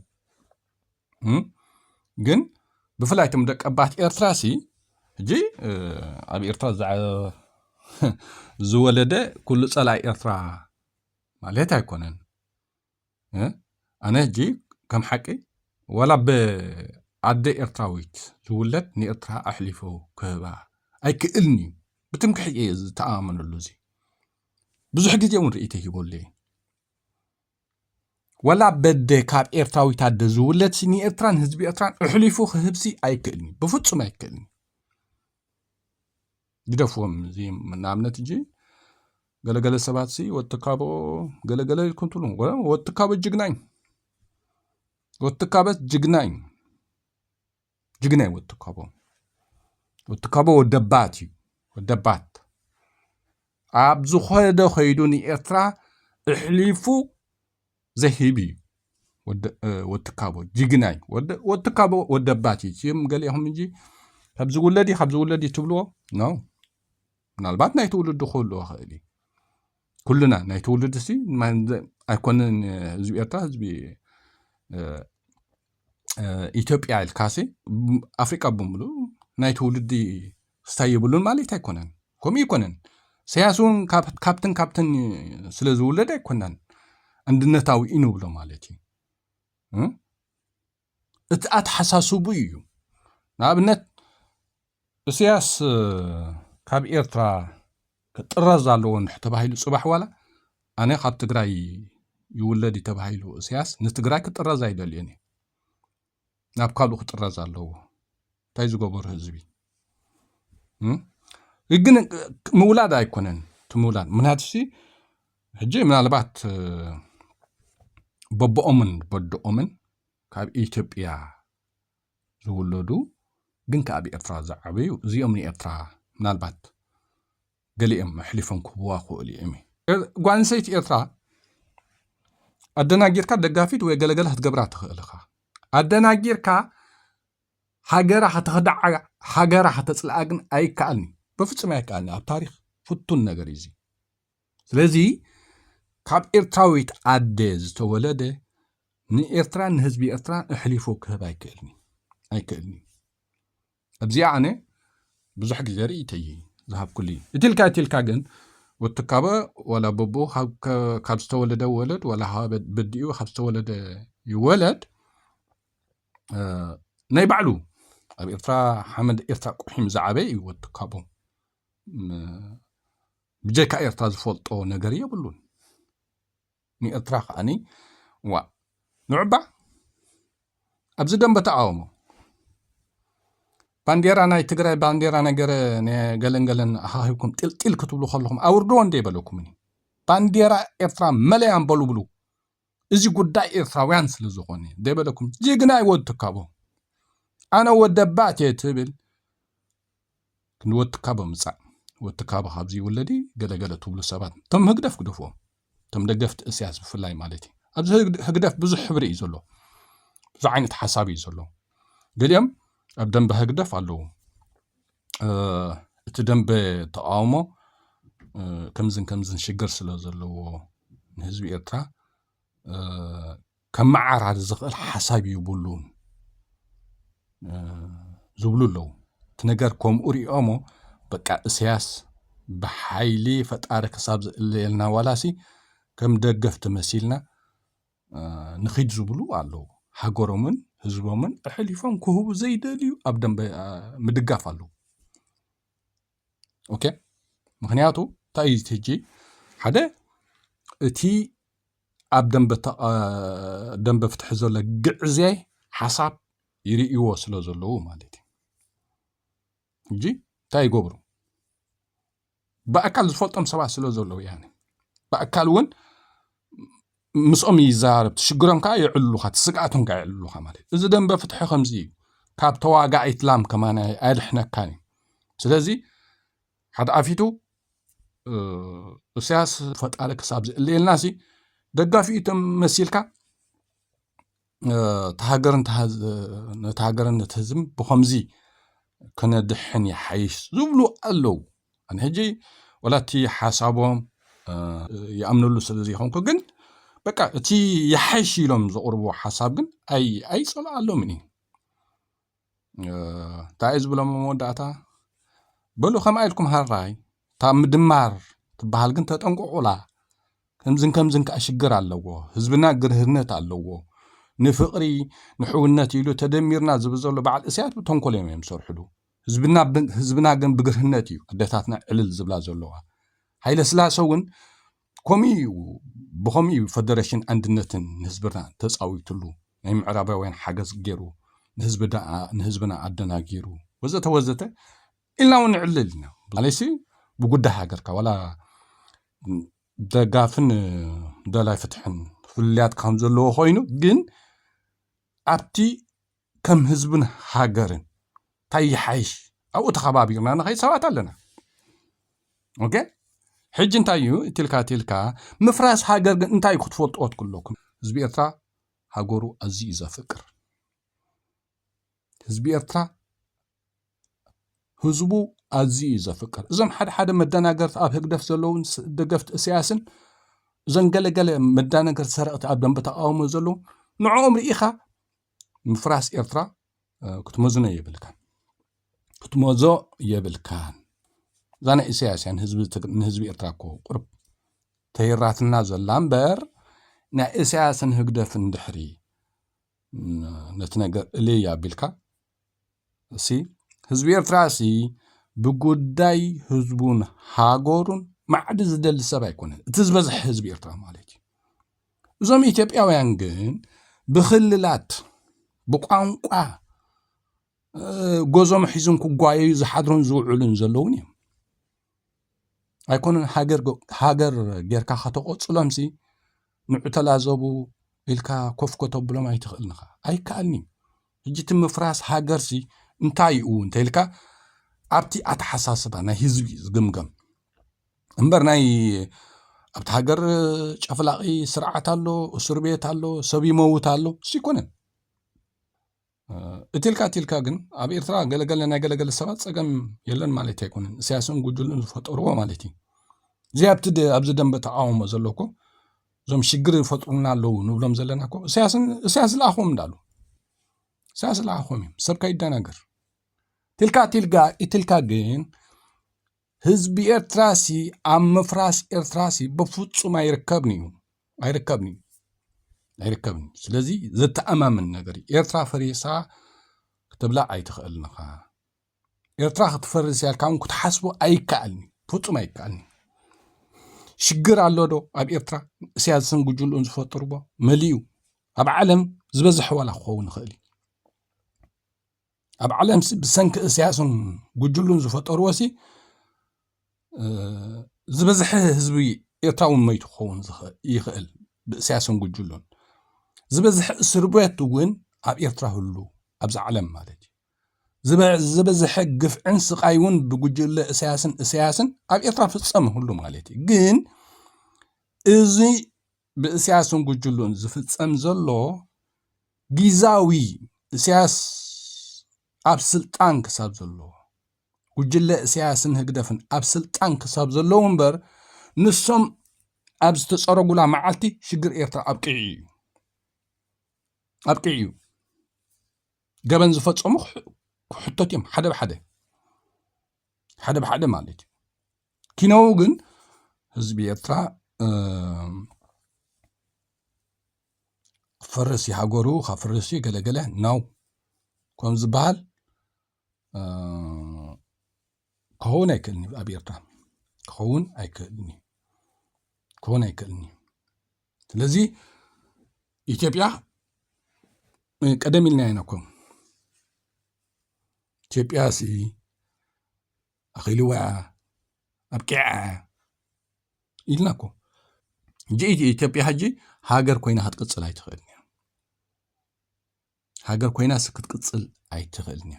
ግን ብፍላይ እቶም ደቂ ኣባት ኤርትራሲ ሕጂ ኣብ ኤርትራ ዝወለደ ኩሉ ፀላይ ኤርትራ ማለት ኣይኮነን ኣነ ሕጂ ከም ሓቂ ወላ ብዓደ ኤርትራዊት ዝውለድ ንኤርትራ ኣሕሊፉ ክህባ ኣይክእልኒ ብትምክሕቲ እየ ዝተኣመነሉ እዚ ብዙሕ ግዜ እውን ርኢተ ሂበሉ እየ ወላ በደ ካብ ኤርትራዊት ኣደ ዝውለድ ንኤርትራን ህዝቢ ኤርትራን ኣሕሊፉ ክህብሲ ኣይክእልኒ ብፍጹም ኣይክእልኒ ግደፍዎም እዚ ንኣብነት እንጂ ገለገለ ሰባት ሲ ወትካቦ ገለገለ ኢልኩም ትብሉ ወትካቦ ጅግናይ ወትካበት ጅግናይ ወትካቦ ወደባት እዩ ወደባት ኣብ ዝኸደ ኸይዱ ንኤርትራ እሕሊፉ ዘሂብ እዩ ወትካቦ ጅግናይ ወትካቦ ወደባት እዩ ገሊኦም እንጂ ካብ ዝውለዲ ትብልዎ ኖ ምናልባት ናይ ትውልዱ ክህልዎ ክእል እዩ ኩልና ናይ ትውልድ ሲ ኣይኮነን ህዝቢ ኤርትራ ህዝቢ ኢትዮጵያ ኢልካሲ ኣፍሪቃ ብምሉ ናይ ትውልዲ ክስታይ የብሉን ማለት ኣይኮነን ከምኡ ይኮነን ስያሱን ካብትን ስለ ዝውለድ ኣይኮነን አንድነታዊ ኢንብሎ ማለት እዩ እቲ ኣተሓሳስቡ እዩ ንኣብነት እስያስ ካብ ኤርትራ كترز على نحتبهيلو صباح ولا أنا خاب تجراي يولد يتبهيلو سياس نتجراي كترز يدليني نابقالو كترز على تايز جبر هزبي يجن مولاد أيكونن تمولاد من هذا الشيء هجي من البعض ببؤمن كاب إثيوبيا زولدو جن كابي إفراز عبيو زي أمني إفرا من البعض قالي محلفهم كبواخو اللي أمي قوان سيت إفرا أدنا جيركا دقافيت ويقلقل هتقبرات تخلقها أدنا جيركا حاجرة هتخدع حاجرة هتسلقن أي كأني بفتش ما يكأني التاريخ فتون نجاريزي ስለዚህ ካብ ኤርትራዊት ኣደ ዝተወለደ ንኤርትራ ንህዝቢ ኤርትራ እሕሊፎ ክህብ ኣይክእልኒ ኣብዚኣ ኣነ ብዙሕ ግዜ ርእይተይ ዝሃብ ኩሉ እትልካ ግን ወትካበ ወላ በቦ ካብ ዝተወለደ ወለድ ወላ በዲኡ ካብ ዝተወለደ ይወለድ ናይ ባዕሉ ኣብ ኤርትራ ሓመድ ኤርትራ ቁሒም ዝዓበየ እዩ ወትካቦ بجيك إيرترا زفولتو نجارية بلون ني إيرترا خاني نعبع أبزدن بتعاومو بانديرا ناي تجري بانديرا نجري نجلن هايكم تل كتبلو خلهم أوردون دي بلوكمني بانديرا إيرترا مليان بلو إزي قد إيرترا وينس لزغوني دي بلوكم جيجنا يود تكابو أنا ودبعت يتبل كنود تكابو مسا وتكابه حبزي ولدي قلقلة طول السبات تم هقدف قدفهم تم دقفت السياسة بفلاي مالتي أبز هقدف بزح حبري يزولو بزح عينة حسابي يزولو قليم أبدن بهقدف قالو اتدن بتقاومو كمزن شقر سلا زولو نهزبي إرترا كم معار هذا الزغل حسابي يبولون زبلو لو تنقر كوم أوري أمو بقى سياس بحيلي فتارك صابز اللي لنا ولاسي كم دقفت مسيلنا نخيد زبلو قالو حقورمن هزبومن احليفهم كهو زي داليو ابدن مدقاف قالو اوكي مخنياتو تايز تجي حدا اتي ابدن دنب فتح زولا قعزي حساب يريئيو سلو زلو مالتي جي تاي قبرو بأكل زفولتم سبع سلو زولو يعني بأكل ون مسؤوم يزارب تشجرهم كا يعلوها تسقعتهم كا يعلوها مالي إذا دم بفتح خمزي كاب تواقع إتلام كمان ألحنا كاني سلازي حد عفيتو السياس فتقالك سابز اللي الناسي دقا في إتم مسيلكا تهاجرن تهزم بخمزي كنا دحن يحيش زبلو قالو أنا هجي ولا تي حسابهم يأمنوا له سلزي خونكو جن بقى تي يحيش لهم زقربو حساب جن أي صلاة قالو مني تعيز بلا مودعتا بلو خمايلكم هالراي تام دمار تبهال جن تتنقو علا كمزن كأشجر علوه هزبنا جرهنت علوه نفقري نحولنا تيلو تدميرنا زبزولو بعد إسيات بتنقل يوم يمسرحلو هزبنا جن بجرهناتي قدتاتنا علل زبلا زولوها هاي لسلاسون كومي بخومي فدرشن عندنتن نهزبنا تساوي تلو نيم عربا وين حاجز جيرو نهزبنا عدنا جيرو وزته إلا ونعللنا عليسي بقول هاجرك ولا دقافن دلا فتحن فليات كم زلوا خوينو جن أبتي كم هزبنا هاجرن تاي حيش أو تخبابيرنا أنا خي سوات لنا أوكي حج انتايو تلكا مفراس هاجر انتاي كتفوت أوت كلكم هزبي إرترا هاجرو عزيزة فكر هزبي إرترا هزبو عزيزة فكر زم حد مدناجرت أب هقدف زلون دقفت سياسن زن قال مدناجرت سرقت أب دم بتقاوم زلون نعوم رئيخة مفراس إرترا كتموزنا يبلكان زانا إسياس يعني هزبي إرتراكو قرب تيراتنا زلامبر نا إسياسن هقدف ندحري نتنقر إليا بلكا سي هزبي إرتراسي ብጉዳይ ህዝቡን ሃገሩን ማዕድ ዝደሊ ሰብ ኣይኮነን እቲ ዝበዝሕ ህዝቢ ኤርትራ ማለት እዩ እዞም ኢትዮጵያውያን ግን ብኽልላት ብቋንቋ ጎዞም ሒዞም ክጓየዩ ዝሓድሩን ዝውዕሉን ዘለውን እዮም ኣይኮነን ሃገር ጌርካ ከተቆፅሎምሲ ንዕተላዘቡ ኢልካ ኮፍ ከተብሎም ኣይትኽእልንኻ ኣይከኣልኒ ሕጂ እቲ ምፍራስ ሃገርሲ እንታይ እዩ እንተኢልካ ኣብቲ ኣተሓሳስባ ናይ ህዝቢ ዝግምገም እምበር ናይ ኣብቲ ሃገር ጨፍላቒ ስርዓት ኣሎ እስር ቤት ኣሎ ሰብ ይመውት ኣሎ ሲኮነን እትልካ ግን ኣብ ኤርትራ ገለገለ ናይ ገለገለ ሰባት ፀገም የለን ማለት ኣይኮነን ሲያስን ጉጅሉን ዝፈጠርዎ ማለት እዩ እዚኣብቲ ኣብዚ ደንበ ተቃውሞ ዘለኮ እዞም ሽግር ይፈጥሩና ኣለዉ ንብሎም ዘለና እኮ ሲያስ ዝለኣኾም እንዳሉ ሲያስ ዝለኣኾም እዮም ሰብ ከይደናገር ትልካ ግን ህዝቢ ኤርትራሲ ኣብ ምፍራስ ኤርትራሲ ብፍጹም ኣይርከብኒ ስለዚ ዘተኣማምን ነገር ኤርትራ ፈሪሳ ክትብላ ኣይትኽእልንኻ ኤርትራ ክትፈርስ ያልካውን ክትሓስቦ ኣይከኣልኒ ፍጹም ኣይከኣልኒ ሽግር ኣሎ ዶ ኣብ ኤርትራ ሲያስን ጉጅሉን ዝፈጥርዎ መሊኡ ኣብ ዓለም ዝበዝሕ ዋላ ክኸውን ይኽእል ኣብ ዓለም ብሰንኪ ሲያስን ጉጅሉን ዝፈጠርዎሲ ዝበዝሕ ህዝቢ ኤርትራውን መይቱ ክኸውን ይኽእል ብሲያስን ጉጅሉን ዝበዝሕ እስር ቤት እውን ኣብ ኤርትራ ህሉ ኣብዚ ዓለም ማለት እዩ ዝበዝሕ ግፍዕን ስቃይ እውን ብጉጅለ እስያስን ኣብ ኤርትራ ፍፀም ህሉ ማለት እዩ ግን እዚ ብእስያስን ጉጅሉን ዝፍፀም ዘሎ ጊዛዊ እስያስ ኣብ ስልጣን ክሳብ ዘሎ ጉጅለ እስያስን ህግደፍን ኣብ ስልጣን ክሳብ ዘለዎ እምበር ንሶም ኣብ ዝተፀረጉላ መዓልቲ ሽግር ኤርትራ ኣብቅዕ እዩ ገበን ዝፈፀሙ ክሕቶት እዮም ሓደ ብሓደ ማለት እዩ ኪነው ግን ህዝቢ ኤርትራ ፈረሲ ሃገሩ ካብ ፈረሲ ገለገለ ናው ከም ዝበሃል ክኸውን ኣይክእልኒ ኣብ ኤርትራ ክኸውን ኣይክእልኒ ስለዚ ኢትዮጵያ ቀደም ኢልና ኢናኮም ኢትዮጵያሲ ኣኺልዋ ኣብቂዓ ኢልናኮ ኢትዮጵያ ሕጂ ሃገር ኮይና ክትቅፅል ኣይትኽእልኒ ሃገር ኮይና ክትቅፅል ኣይትኽእልኒ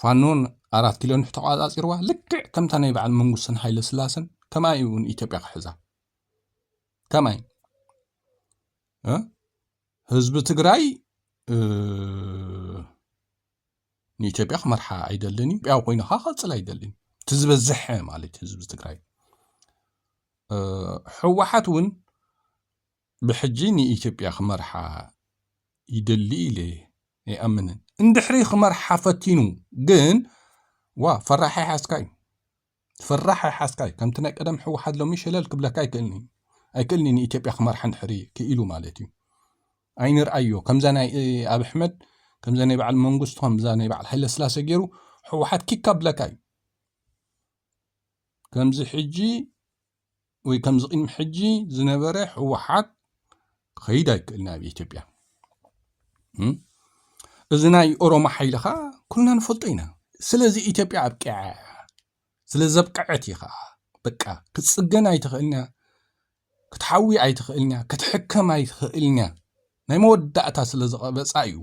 ፋኖን 4 ኪሎ ተቆፃፂርዋ ልክዕ ከምታ ናይ በዓል መንግስትን ሃይለ ስላሰን ከማይ እውን ኢትዮጵያ ክሕዛ ከማይ ህዝቢ ትግራይ ንኢትዮጵያ ክመርሓ ኣይደልን ቢያው ኮይኑ ክቅፅል ኣይደልን ትዝበዝሕ ማለት ህዝቢ ትግራይ ሕወሓት እውን ብሕጂ ንኢትዮጵያ ክመርሓ ይደሊ ኢለ ይኣምንን እንድሕሪ ክመርሓ ፈቲኑ ግን ፈራሕ ሓስካይ ከምቲ ናይ ቀደም ሕወሓት ሎሚ ሸለል ክብለካ ኣይክእልኒ ንኢትዮጵያ ክመርሓ እንድሕሪ ክኢሉ ማለት እዩ ኣይንርአዮ ከምዛ ናይ ኣብ ኣሕመድ ከምዛ ናይ በዓል መንግስቱ ከምዛ ናይ በዓል ሃይለ ስላሴ ገይሩ ሕወሓት ኪካ ብለካ እዩ ከምዚ ሕጂ ወይ ከምዚ ቅድሚ ሕጂ ዝነበረ ሕወሓት ከይድ ኣይክእልና ኣብ ኢትዮጵያ እዚ ናይ ኦሮሞ ሓይልኻ ኩልና ንፈልጦ ኢና ስለዚ ኢትዮጵያ ኣብቂዓ ስለዘብቅዐት ኢኻ በቃ ክትፅገን ኣይትኽእልና ክትሓዊ ኣይትኽእልና ክትሕከም ኣይትኽእልና ናይ መወዳእታ ስለዝቐበፃ እዩ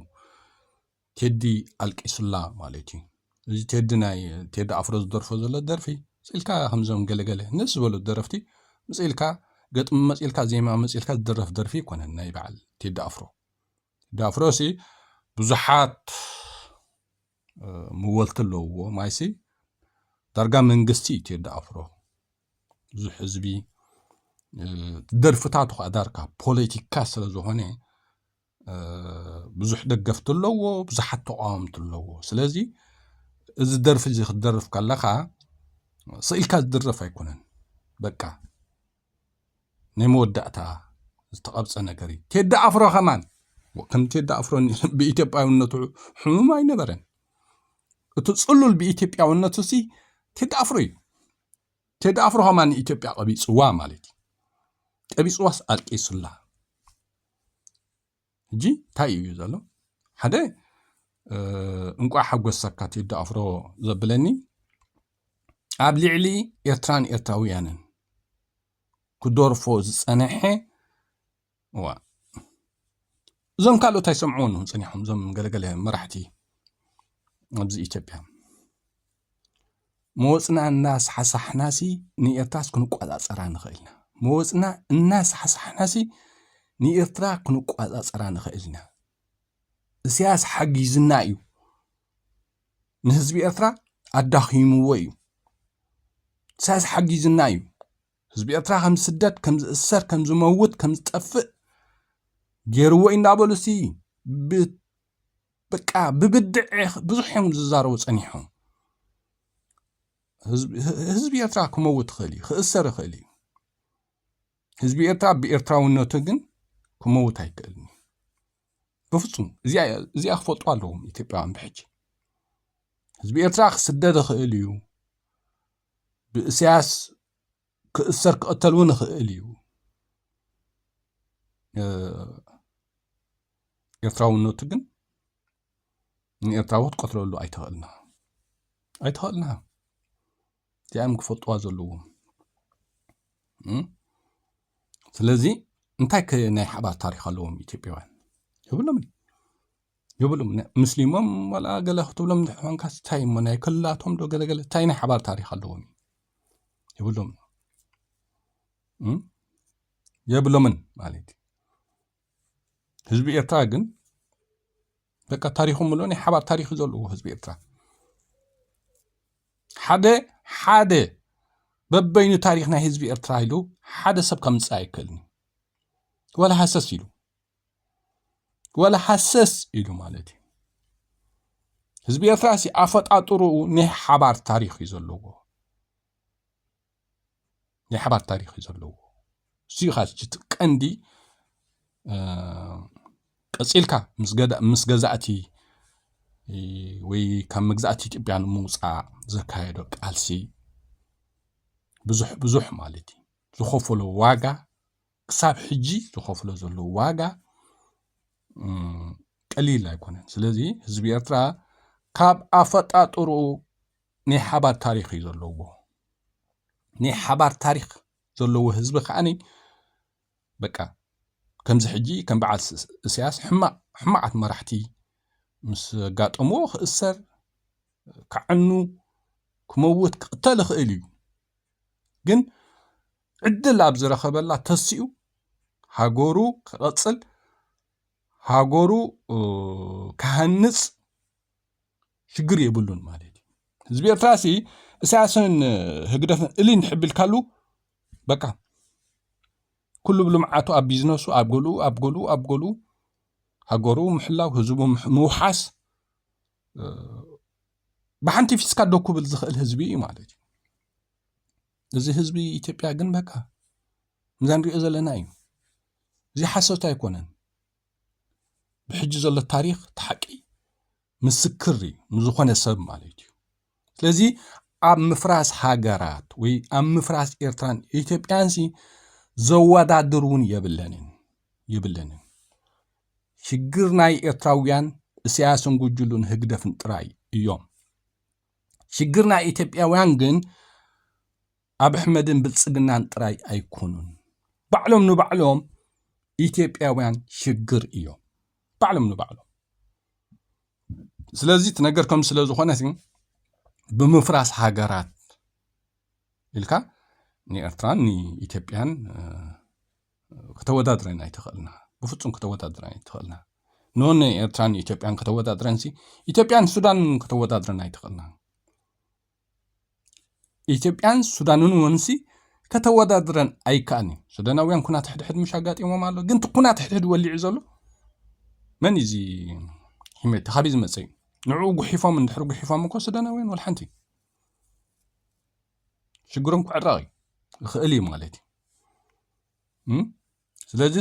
ቴዲ ኣልቂሱላ ማለት እዩ እዚ ቴዲ ኣፍሮ ዝደርፎ ዘሎ ደርፊ ፅልካ ከምዞም ገለገለ ነስ ዝበሉ ደረፍቲ መፅልካ ገጥሚ መፅልካ ዜማ መፅልካ ዝደረፍ ደርፊ ይኮነን ናይ በዓል ቴዲ ኣፍሮሲ ብዙሓት ምወልቲ ኣለውዎ ማይሲ ዳርጋ መንግስቲ ቴዲ ኣፍሮ ብዙሕ ህዝቢ ደርፍታቱ ከዓ ዳርጋ ፖለቲካ ስለዝኾነ ብዙሕ ደገፍቲ ኣለዎ ብዙሓት ተቃወምቲ ኣለዎ ስለዚ እዚ ደርፊ እዚ ክትደርፍ ከለኻ ስኢልካ ዝድረፍ ኣይኮነን በቃ ናይ መወዳእታ ዝተቐብፀ ነገር እዩ ቴዲ ኣፍሮ ከማን ከም ቴዲ ኣፍሮ ብኢትዮጵያውነቱ ሕሙም ኣይነበረን እትጽሉል በኢትዮጵያውነቱ ሲ ተዳፍሩ ተዳፍሩ ሃማን ኢትዮጵያ ቀቢጽዋ ማለት ቀቢጽዋስ አልቂሱላ እጂ ታይዩ ዘሎ ሓደ እንቋ ሓጎሰካ ተዳፍሮ ዘብለኒ ኣብ ልዕሊ ኤርትራን ኤርትራውያንን ክደርፎ ዝጸንሐ እዞም ካልኦት ኣይሰምዑን ጽኒሖም እዞም ገለገለ መራሕቲ ኣብዚ ኢትዮጵያ መወፅና እናስሓሳሕናሲ ንኤርትራስ ክንቋጻጸራ ንኽእልና መወፅና እናስሓሳሕናሲ ንኤርትራ ክንቋጻጸራ ንኽእልና እስያስ ሓጊዝና እዩ ንህዝቢ ኤርትራ ኣዳኺምዎ እዩ እስያስ ሓጊዝና እዩ ህዝቢ ኤርትራ ከም ስደት ከም ዝእሰር ከም ዝመውት ከም ዝጠፍእ ገይርዎ እንዳበሉሲ በቃ ብብድዕ ብዙሕም ዝዛረቡ ጸኒሖም ህዝቢ ኤርትራ ክመውት ይኽእል እዩ ክእሰር ይኽእል እዩ ህዝቢ ኤርትራ ብኤርትራውነቱ ግን ክመውት ኣይክእልኒ ብፍጹም እዚኣ ክፈልጡ ኣለዎም ኢትዮጵያውያን ብሕጂ ህዝቢ ኤርትራ ክስደድ ይኽእል እዩ ብእስያስ ክእሰር ክቕተል እውን ይኽእል እዩ ኤርትራውነቱ ግን ንኤርትራዊት ቆትለሉ ኣይትኽእልና እዚኦም ክፈልጥዋ ዘለዎም ስለዚ እንታይ ናይ ሓባር ታሪክ ኣለዎም ኢትዮጵያውያን ይብሎም ሙስሊሞም ወላ ገለ ክትብሎም ድሕዋንካስ እንታይ እሞ ናይ ክልላቶም ዶ ገለገለ እንታይ ናይ ሓባር ታሪክ ኣለዎም ይብሎም የብሎምን ማለት ህዝቢ ኤርትራ ግን በቃ ታሪኹም ብሎ ናይ ሓባር ታሪክ ዘለዎ ህዝቢ ኤርትራ ሓደ በበይኑ ታሪክ ናይ ህዝቢ ኤርትራ ኢሉ ሓደ ሰብ ከምፅእ ኣይክእልኒ ወላ ሓሰስ ኢሉ ማለት እዩ ህዝቢ ኤርትራ ሲ ኣፈጣጥሩ ናይ ሓባር ታሪክ እዩ ዘለዎ ናይ ሓባር ታሪክ እዩ ዘለዎ ሲኻስ ቀንዲ ቀፂልካ ምስ ገዛእቲ ወይ ካብ መግዛእቲ ኢትዮጵያ ንምውፃእ ዘካየዶ ቃልሲ ብዙሕ ማለት እዩ ዝኸፈሎ ዋጋ ክሳብ ሕጂ ዝኸፈሎ ዘሎ ዋጋ ቀሊል ኣይኮነን ስለዚ ህዝቢ ኤርትራ ካብ ኣፈጣጥሩ ናይ ሓባር ታሪክ እዩ ዘለዎ ናይ ሓባር ታሪክ ዘለዎ ህዝቢ ከዓኒ በቃ ከምዚ ሕጂ ከም በዓል እስያስ ሕማዓት መራሕቲ ምስ ጋጠምዎ ክእሰር ክዓኑ ክመውት ክቕተል ይኽእል እዩ ግን ዕድል ኣብ ዝረኸበላ ተሲኡ ሃገሩ ክቐፅል ሃገሩ ክሃንፅ ሽግር የብሉን ማለት እዩ ህዝቢ ኤርትራ ሲ እስያስን ህግደፍን እሊ ንሕብልካሉ በቃ ኩሉ ብልምዓቱ ኣብ ቢዝነሱ ኣብ ገሉ ሃገሩ ምሕላው ህዝቡ ምውሓስ ብሓንቲ ፊስካ ዶ ክብል ዝኽእል ህዝቢ እዩ ማለት እዩ እዚ ህዝቢ ኢትዮጵያ ግን በቃ ምዛ ንሪኦ ዘለና እዩ እዚ ሓሶት ኣይኮነን ብሕጂ ዘሎ ታሪክ ተሓቂ ምስክር እዩ ንዝኾነ ሰብ ማለት እዩ ስለዚ ኣብ ምፍራስ ሃገራት ወይ ኣብ ምፍራስ ኤርትራን ኢትዮጵያንሲ ዘወዳድሩን የብለንን ሽግር ናይ ኤርትራውያን እስያስን ጉጅሉን ህግደፍን ጥራይ እዮም ሽግር ናይ ኢትዮጵያውያን ግን ኣብ ኣሕመድን ብልጽግናን ጥራይ ኣይኮኑን ባዕሎም ንባዕሎም ኢትዮጵያውያን ሽግር እዮም ባዕሎም ንባዕሎም ስለዚ ትነገር ከም ስለ ዝኾነ ብምፍራስ ሃገራት ኢልካ ንኤርትራን ንኢትዮጵያን ከተወዳድረን ኣይትኽእልና ብፍጹም ከተወዳድረን ኣይትኽእልና ኖን ኤርትራን ኢትዮጵያን ከተወዳድረን ኢትዮጵያን ሱዳን ከተወዳድረን ኣይትኽእልና ኢትዮጵያን ሱዳንን ወንሲ ከተወዳድረን ኣይከኣኒ ሱዳናውያን ኩናት ሕድሕድ ምሽ ኣጋጢሞም ኣሎ ግን ኩናት ሕድሕድ ወሊዑ ዘሎ መን እዚ ሂመት ካበይ ዝመፀ እዩ ንዕኡ ጉሒፎም እንድሕር ጉሒፎም እኮ ሱዳናውያን ወላ ሓንቲ ሽግሮም ክዕራቕ ይኽእል እዩ ማለት እዩ ስለዚ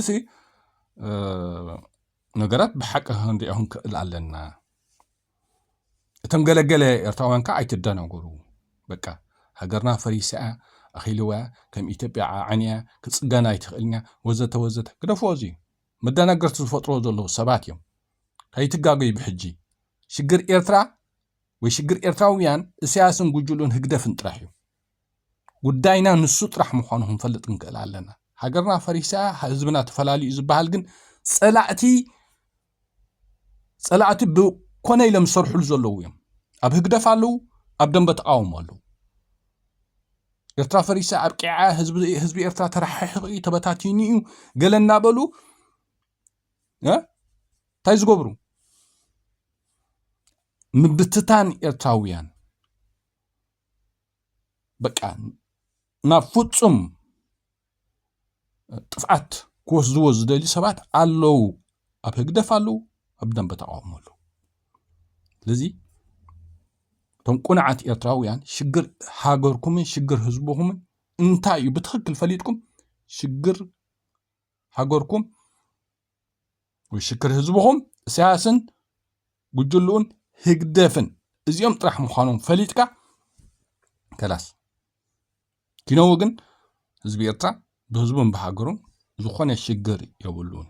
ነገራት ብሓቂ ክንሪኦም ክእል ኣለና እቶም ገለገለ ኤርትራውያን ከዓ ኣይትደናገሩ በቃ ሃገርና ፈሪሳ ኣኺልዋ ከም ኢትዮጵያ ዓንያ ክጽገና ይትኽእልኛ ወዘተ ወዘተ ክደፍዎ እዚ መደናገርቲ ዝፈጥሮ ዘለዉ ሰባት እዮም ከይትጋገዩ ብሕጂ ሽግር ኤርትራ ወይ ሽግር ኤርትራውያን ኢሳያስን ጉጅሉን ህግደፍን ጥራሕ እዩ ጉዳይና ንሱ ጥራሕ ምዃኑ ክንፈልጥ ክንክእል ኣለና ሃገርና ፈሪሳ ህዝብና ተፈላልዩ ዝበሃል ግን ጸላእቲ ብኮነ ኢሎም ዝሰርሑሉ ዘለዉ እዮም ኣብ ህግደፍ ኣለዉ ኣብ ደንበ ተቃውሞ ኣለዉ ኤርትራ ፈሪሳ ኣብ ቂዓ ህዝቢ ኤርትራ ተራሒሑ ተበታቲኑ እዩ ገለ እናበሉ እንታይ ዝገብሩ ምብትታን ኤርትራውያን በቃ ናብ ፍጹም ጥፍዓት ክወስድዎ ዝደልዩ ሰባት ኣለዉ ኣብ ህግደፍ ኣለዉ ኣብ ደንበ ተቃውሞ ኣለዉ ስለዚ እቶም ቁንዓት ኤርትራውያን ሽግር ሃገርኩምን ሽግር ህዝብኩምን እንታይ እዩ ብትክክል ፈሊጥኩም ሽግር ሃገርኩም ወይ ሽግር ህዝብኩም ኢሳያስን ጉጅሉን ህግደፍን እዚኦም ጥራሕ ምዃኖም ፈሊጥካ ከላስ ኪነው ግን ህዝቢ ኤርትራ ብህዝቡን ብሃገሩን ዝኾነ ሽግር የብሉን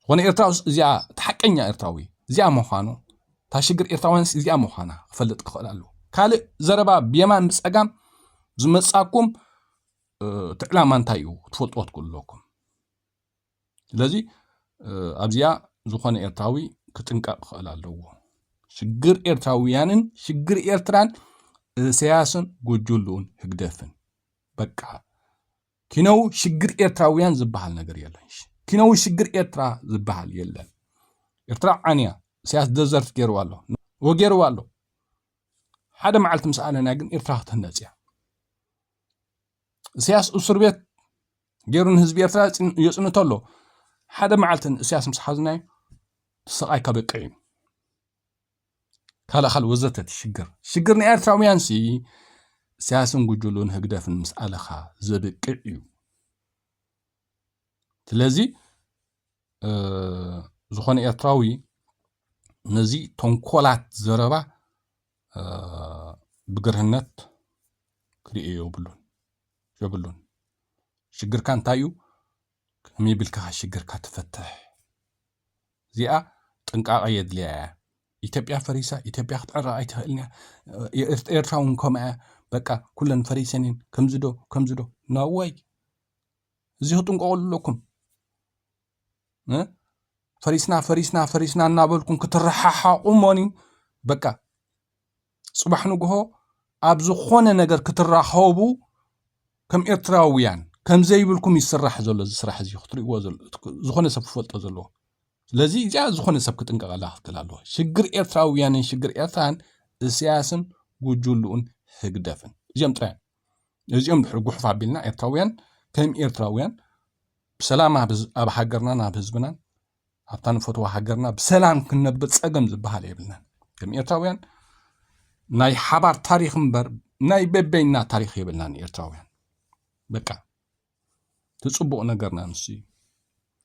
ዝኾነ ኤርትራ እዚኣ ተሓቀኛ ኤርትራዊ እዚኣ ምዃኑ تا شجر إرتوانس إزاي مخانا فلت قلالو كال زربا بيمان بسأجام زمساكم تعلم من تايو تفوت كلكم لذي أبزيا زخان إرتاوي كتنكا قلالو شجر إرتاويانن شجر إرتران سياسن جوجلون هجدفن بقى كينو شجر إرتاويان زبحال نجر يلانش كينو شجر إرترا زبحال يلان إرترا عنيا سياس دزرت جيروالو وجيروالو هذا معلت مسألة ناقن إرترا تهنزيا سياس أسر بيت جيرون هزبي إرترا يسألون تولو هذا معلت سياس مسحازناي سقاي كبقين كلا خل وزتت شجرني إرترا ويانسي سياسن جوجلون هجدا في المسألة خا زبقيو تلازي زخون إرتراوي نزي تنقلات زربا بقرهنت كريئيو بلون شجر كان تايو كمي بالكها شجر كاتفتح زيا تنقاق يدليا إتبيا فريسة إتبيا خطر رأيتها إلنا إرتراون كما بقى كلن فريسين كمزدو ناوي زيو تنقول لكم فريسنا نابلكم كترححا قموني بقى صباح نقوه أبزو خونة نقر كترحوبو كم إرتراويان كم زيبلكم يسرح زولو زسرح زي خطري زخونة سب فلطة زولو لذي جاء زخونة سب كتنقى الله تلالوه شجر إرتراويان شجر إرتران سياسن وجولون هقدافن زيام ترين زيام بحرقو حفا بيلنا إرتراويان كم إرتراويان بسلامة أب حقرنا بهزبنا أبتان فتوى حقرنا بسلام كنا بتصقم زبها ليبلنا كم إرتراويان ناي حبار تاريخ مبر ناي ببيننا تاريخ يبلنا إرتراويان بكا تصبو نقرنا نسي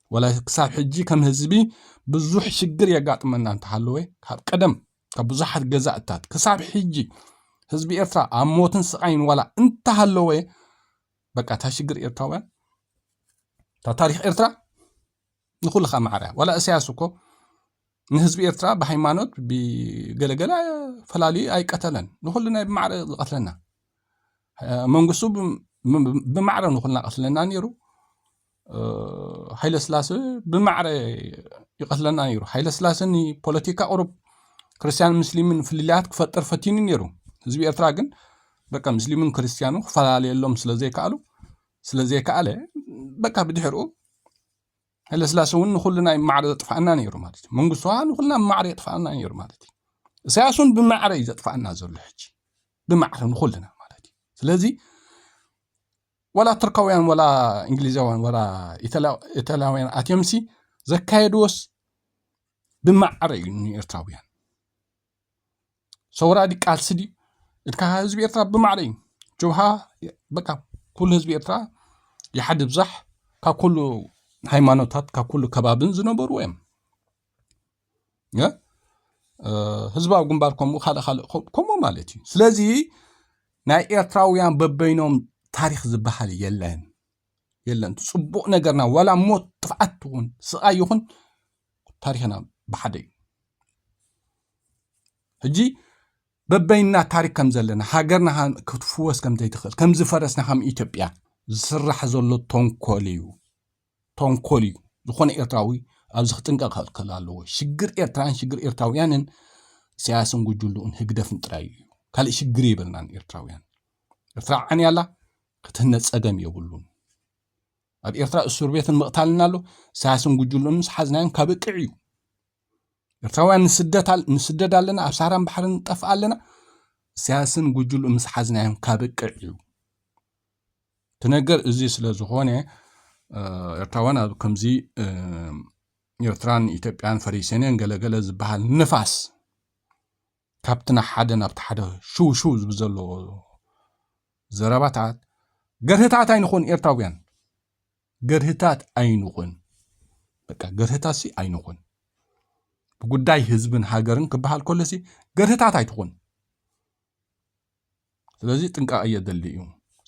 ولا كساب حجي كم هزبي بزوح شجر يقاط منا انتحلوه قدم كبزوحات جزاءتات كساب حجي هزبي إرترا أموتن سقين ولا انتحلوه بكا تشجر إرتراويان تا تاريخ إرترا نقول لك معرة ولا أساسكو نهزب إرترا بحيمانوت بجلجلة فلالي أي قتلن نقول لنا بمعرة قتلنا منقصو بمعرة نقول لنا قتلنا نيرو حيل سلاسة بمعرة يقتلنا نيرو حيل سلاسة ني بوليتيكا أوروب كريستيان مسلمين في الليلات كفتر فتين نيرو هزب إرترا جن بقى مسلمين كريستيانو فلالي اللهم سلازي كالو بقى بدحرو هلا سلاسون نخلنا معرض طفعنا نيرو مالتي منقصوها نخلنا معرض طفعنا نيرو مالتي سياسون بمعرض إذا طفعنا زول الحجي بمعرض نخلنا مالتي سلازي ولا تركويان ولا إنجليزيوان ولا إيطاليوان أتيمسي زكايدوس بمعرض إرتراويان صورة دي قالسدي إتكا هزب إرترا بمعرض جوها بقى كل هزب إرترا يحدد بزح ككله ሃይማኖታት ከኩሉ ከባብን ዝነበሩ እዮም ህዝባዊ ግንባር ከምኡ ማለት እዩ ስለዚ ናይ ኤርትራውያን በበይኖም ታሪክ ዝበሃል የለን ጽቡቕ ነገርና ወላ ሞት ጥፍዓት ይኹን ስቃይ ይኹን ታሪክና ብሓደ እዩ ሕጂ በበይና ታሪክ ከም ዘለና ሃገርና ክትፍወስ ከም ዘይትኽእል ከም ዝፈረስና ከም ኢትዮጵያ ዝስራሕ ዘሎ ተንኮል እዩ ዝኾነ ኤርትራዊ ኣብዚ ክጥንቀቕ ክእል ኣለዎ ሽግር ኤርትራን ሽግር ኤርትራውያንን ሲያስን ጉጅሉን ህግደፍን ጥራይ እዩ ካልእ ሽግር ይብልናን ኤርትራውያን ኤርትራ ዓንያላ ክትህነፅ ፀገም የብሉን ኣብ ኤርትራ እስር ቤትን መቕታልና ኣሎ ሲያስን ጉጅሉን ሓዝናን ካብ ቅዕ እዩ ኤርትራውያን ንስደት ኣለና ኣብ ሳራን ባሕርን ጠፍ ኣለና ሲያስን ጉጅሉ ምስ ሓዝናዮም ካብ ቅዕ እዩ ትነገር እዚ ስለ ዝኾነ ኤርትራውያን ኣብ ከምዚ ኤርትራን ኢትዮጵያን ፈሪሰንን ገለገለ ዝበሃል ንፋስ ካብትና ሓደ ናብቲ ሓደ ሹው ዝበዘሎ ዘረባታት ገርህታት ኣይንኹን ኤርትራውያን ገርህታት ኣይንኹን በቃ ገርህታት ሲ ኣይንኹን ብጉዳይ ህዝብን ሃገርን ክበሃል ከሎሲ ገርህታት ኣይትኹን ስለዚ ጥንቃቐ የድሊ እዩ